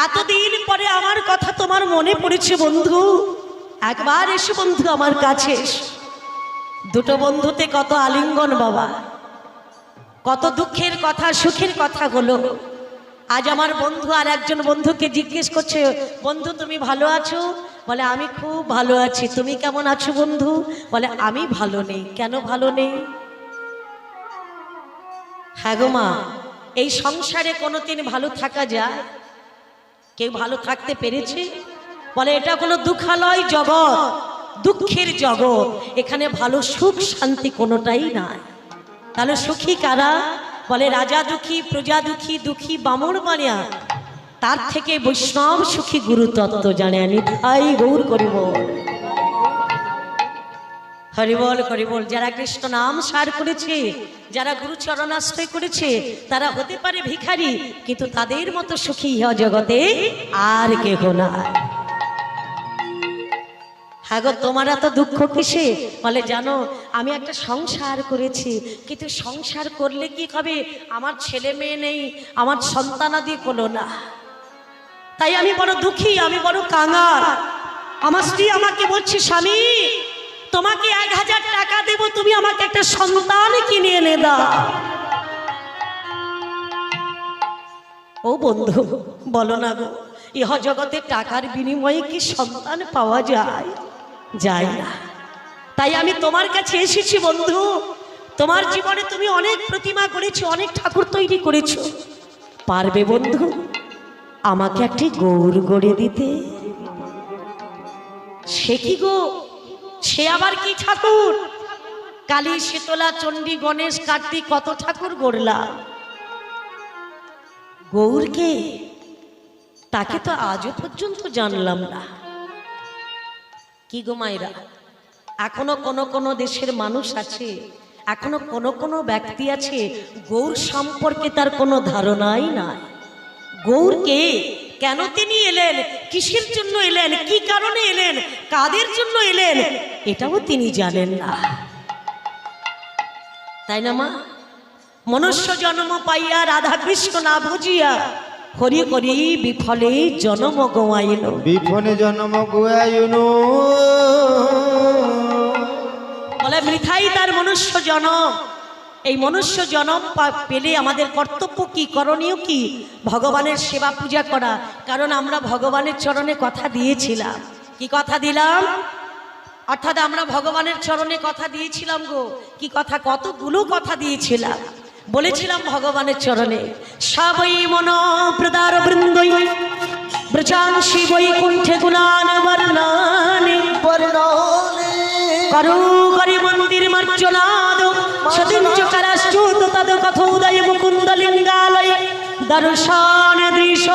এতদিন পরে আমার কথা তোমার মনে পড়েছে বন্ধু, একবার এসো বন্ধু আমার কাছে। দুটো বন্ধুতে কত আলিঙ্গন বাবা, কত দুঃখের কথা সুখের কথা হলো। আজ আমার বন্ধু আর একজন বন্ধুকে জিজ্ঞেস করছে, বন্ধু তুমি ভালো আছো? বলে, আমি খুব ভালো আছি। তুমি কেমন আছো বন্ধু? বলে, আমি ভালো নেই। কেন ভালো নেই? হ্যাঁ গো মা, এই সংসারে কোনোদিন ভালো থাকা যায়? কেউ ভালো থাকতে পেরেছে? বলে, এটা কোনো দুঃখালয় জগৎ, দুঃখের জগৎ, এখানে ভালো সুখ শান্তি কোনোটাই নাই। তাহলে সুখী কারা? বলে, রাজা দুঃখী, প্রজা দুঃখী, দুঃখী বামর বানিয়া, তার থেকে বৈষ্ণব সুখী গুরু তত্ত্ব জানে। আমি ভাই গৌর করিব, হরিবল হরিবল। যারা কৃষ্ণ নাম সার করেছে, যারা গুরু চরণাশ্রয় করেছে, তারা হতে পারে ভিখারি, কিন্তু তাদের মতো সুখী ইহ জগতে আর কেহ না। হ্যাঁ গো, তোমার এত দুঃখ কিসে? বলে, জানো আমি একটা সংসার করেছি, কিন্তু সংসার করলে কি হবে? আমার ছেলে মেয়ে নেই, আমার সন্তানাদি হলো না, তাই আমি বড় দুঃখী, আমি বড় কাঙাল। আমার স্ত্রী আমাকে বলছে, স্বামী তোমাকে 1000 টাকা দেব, তুমি আমাকে একটা সন্তান কিনে এনে দাও। ও বন্ধু বলো না গো, ইহ জগতে টাকার বিনিময়ে কি সন্তান পাওয়া যায়? যায় না। তাই আমি তোমার কাছে এসেছি বন্ধু। তোমার জীবনে তুমি অনেক প্রতিমা করেছো, অনেক ঠাকুর তৈরি করেছো, পারবে বন্ধু আমাকে একটি গৌর গড়ে দিতে? সে কি গো, সে আবার কি ঠাকুর? কালী, শীতলা, চণ্ডী, গণেশ, কার্তিক, কত ঠাকুর গড়লাম, গৌরকে তাকে তো আজও পর্যন্ত জানলাম না। কি গো মায়েরা, এখনো কোন দেশের মানুষ আছে, এখনো কোন ব্যক্তি আছে, গৌর সম্পর্কে তার কোনো ধারণাই নাই। গৌর কে, কেন তিনি এলেন, কিসের জন্য এলেন, কি কারণে এলেন, কাদের জন্য এলেন, এটাও তিনি জানেন না, তাই না মা? মনুষ্য জন্ম পাইয়া রাধা কৃষ্ণ না বুঝিয়া, হরি করি বিফলে জন্ম গোয়াইল। বিফলে জন্ম গোয়াইল। বলে, বৃথাই তার মনুষ্য জন্ম। এই মনুষ্য জন্ম পেলে আমাদের কর্তব্য কি, করণীয় কি? ভগবানের সেবা পূজা করা। কারণ আমরা ভগবানের চরণে কথা দিয়েছিলাম। কি কথা দিলাম? অর্থাৎ আমরা ভগবানের চরণে কথা দিয়েছিলাম গো। কি কথা? কতগুলো কথা দিয়েছিলাম। বলেছিলাম ভগবানের চরণে, সবই মন প্রদার বৃন্দই ব্রজাংশি বৈকুণ্ঠে গুণান বর্ণানে করু করি মন্দির মার্জনাদ সদিঞ্চ কারাশ্চুত তদ কথোদয় মুকুন্দ লিঙ্গালয় দর্শন দৃশ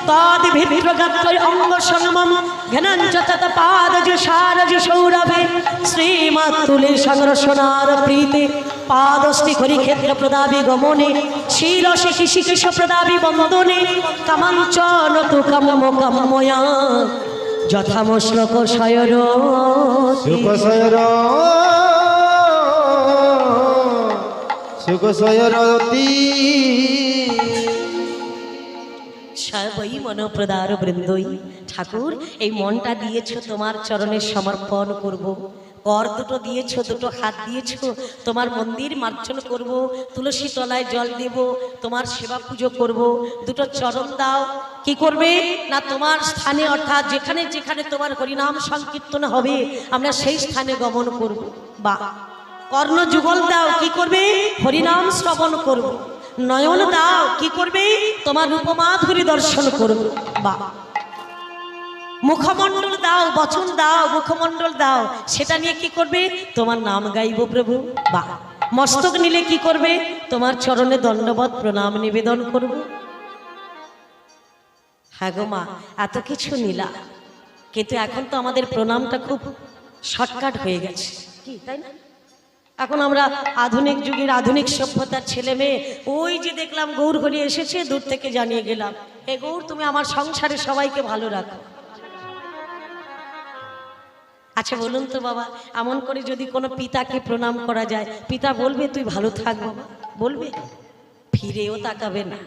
তদ ভিত্রগত্রয় অঙ্গ সংগমম ঘনঞ্চ তত পাদজ সারজ সৌরভে শ্রীমাতুলে সংরসনার প্রীতে পাদস্তি হরি ক্ষেত্র প্রদাবি গমনে শিরসে শিশিকেশ প্রদাবি বন্দনে কামাঞ্চন তু কাম্য কাম্যয়া যথামশ্লোক শয়র সুখ শয়র সুখ সয়রতি সবই মনপ্রদার বৃন্দই। ঠাকুর, এই মনটা দিয়েছো তোমার চরণে সমর্পণ করব। কর দুটো দিয়েছো, দুটো হাত দিয়েছো, তোমার মন্দির মার্জন করব, তুলসী তলায় জল দেব, তোমার সেবা পুজো করব। দুটো চরণ দাও, কি করবে না তোমার স্থানে, অর্থাৎ যেখানে যেখানে তোমার হরিনাম সংকীর্তন হবে আমরা সেই স্থানে গমন করব। বা কর্ণ যুগল দাও, কি করবে হরিনাম শ্রবণ করব। নয়ন দাও, কি করবে তোমার রূপমাধুরী দর্শন করব। বা মুখমণ্ডল দাও, বচন দাও, মুখমণ্ডল দাও, সেটা নিয়ে কি করবে তোমার নাম গাইব প্রভু। বা মস্তক নিলে কি করবে তোমার চরণে দণ্ডবত প্রণাম নিবেদন করব। হ্যাঁ গো মা, এত কিছু নিলা, কিন্তু এখন তো আমাদের প্রণামটা খুব শর্টকাট হয়ে গেছে, কি তাই না? এখন আমরা আধুনিক যুগের আধুনিক সভ্যতার ছেলে মেয়ে। ওই যে দেখলাম গৌর হরি এসেছে, দূর থেকে জানিয়ে গেলাম, হে গৌর তুমি আমার সংসারে সবাইকে ভালো রাখো। আচ্ছা বলুন তো বাবা, এমন করে যদি কোনো পিতাকে প্রণাম করা যায়, পিতা বলবে তুই ভালো থাক বাবা? বলবে? ফিরেও তাকাবে না।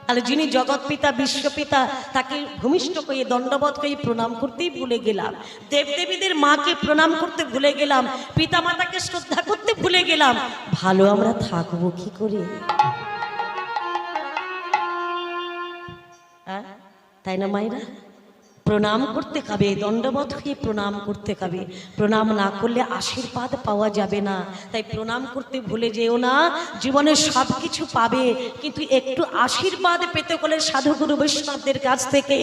তাহলে যিনি জগৎ পিতা, বিশ্বপিতা, তাকে ভূমিষ্ঠ করে দণ্ডবত করে প্রণাম করতেই ভুলে গেলাম। দেবদেবীদের মাকে প্রণাম করতে ভুলে গেলাম, পিতা মাতাকে শ্রদ্ধা করতে ভুলে গেলাম, ভালো আমরা থাকবো কি করে? তাই না মায়েরা? প্রণাম করতে হবে, দণ্ডবত হয়ে প্রণাম করতে হবে। প্রণাম না করলে আশীর্বাদ পাওয়া যাবে না। তাই প্রণাম করতে ভুলে যেও না। জীবনে সব কিছু পাবে, কিন্তু একটু আশীর্বাদ পেতে হলে সাধুগুরু বৈষ্ণবদের কাছ থেকে,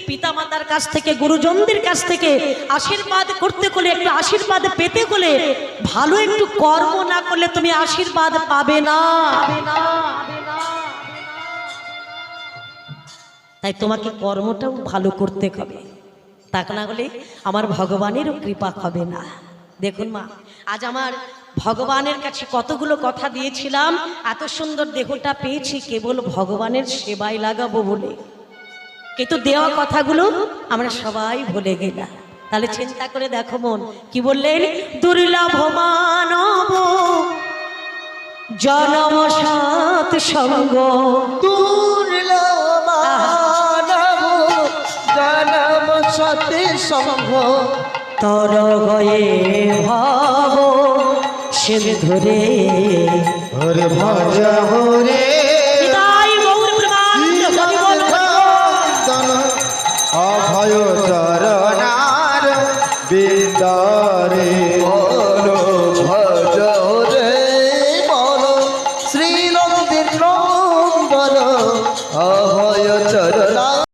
পিতামাতার কাছ থেকে, গুরুজনদের কাছ থেকে আশীর্বাদ করতে হলে, একটু আশীর্বাদ পেতে হলে ভালো একটু কর্ম না করলে তুমি আশীর্বাদ পাবে না। তাই তোমাকে কর্মটাও ভালো করতে হবে, তা না হলে আমার ভগবানেরও কৃপা হবে না। দেখুন মা, আজ আমার ভগবানের কাছে কতগুলো কথা দিয়েছিলাম, এত সুন্দর দেহটা পেয়েছি কেবল ভগবানের সেবায় লাগাবো বলে, কিন্তু দেওয়া কথাগুলো আমরা সবাই ভুলে গেলাম। তাহলে চিন্তা করে দেখো মন, কি বললেন? দুর্লভ মানব জনম সৎ সঙ্গ, দুর্লভ মানব জনম সতে সঙ্গ, তর হয়ে ভাব সিন্ধুরে হরে ভজ হরে হৃদয় গৌর প্রেমানন্দ হরি বল হরি বল। অভয় চর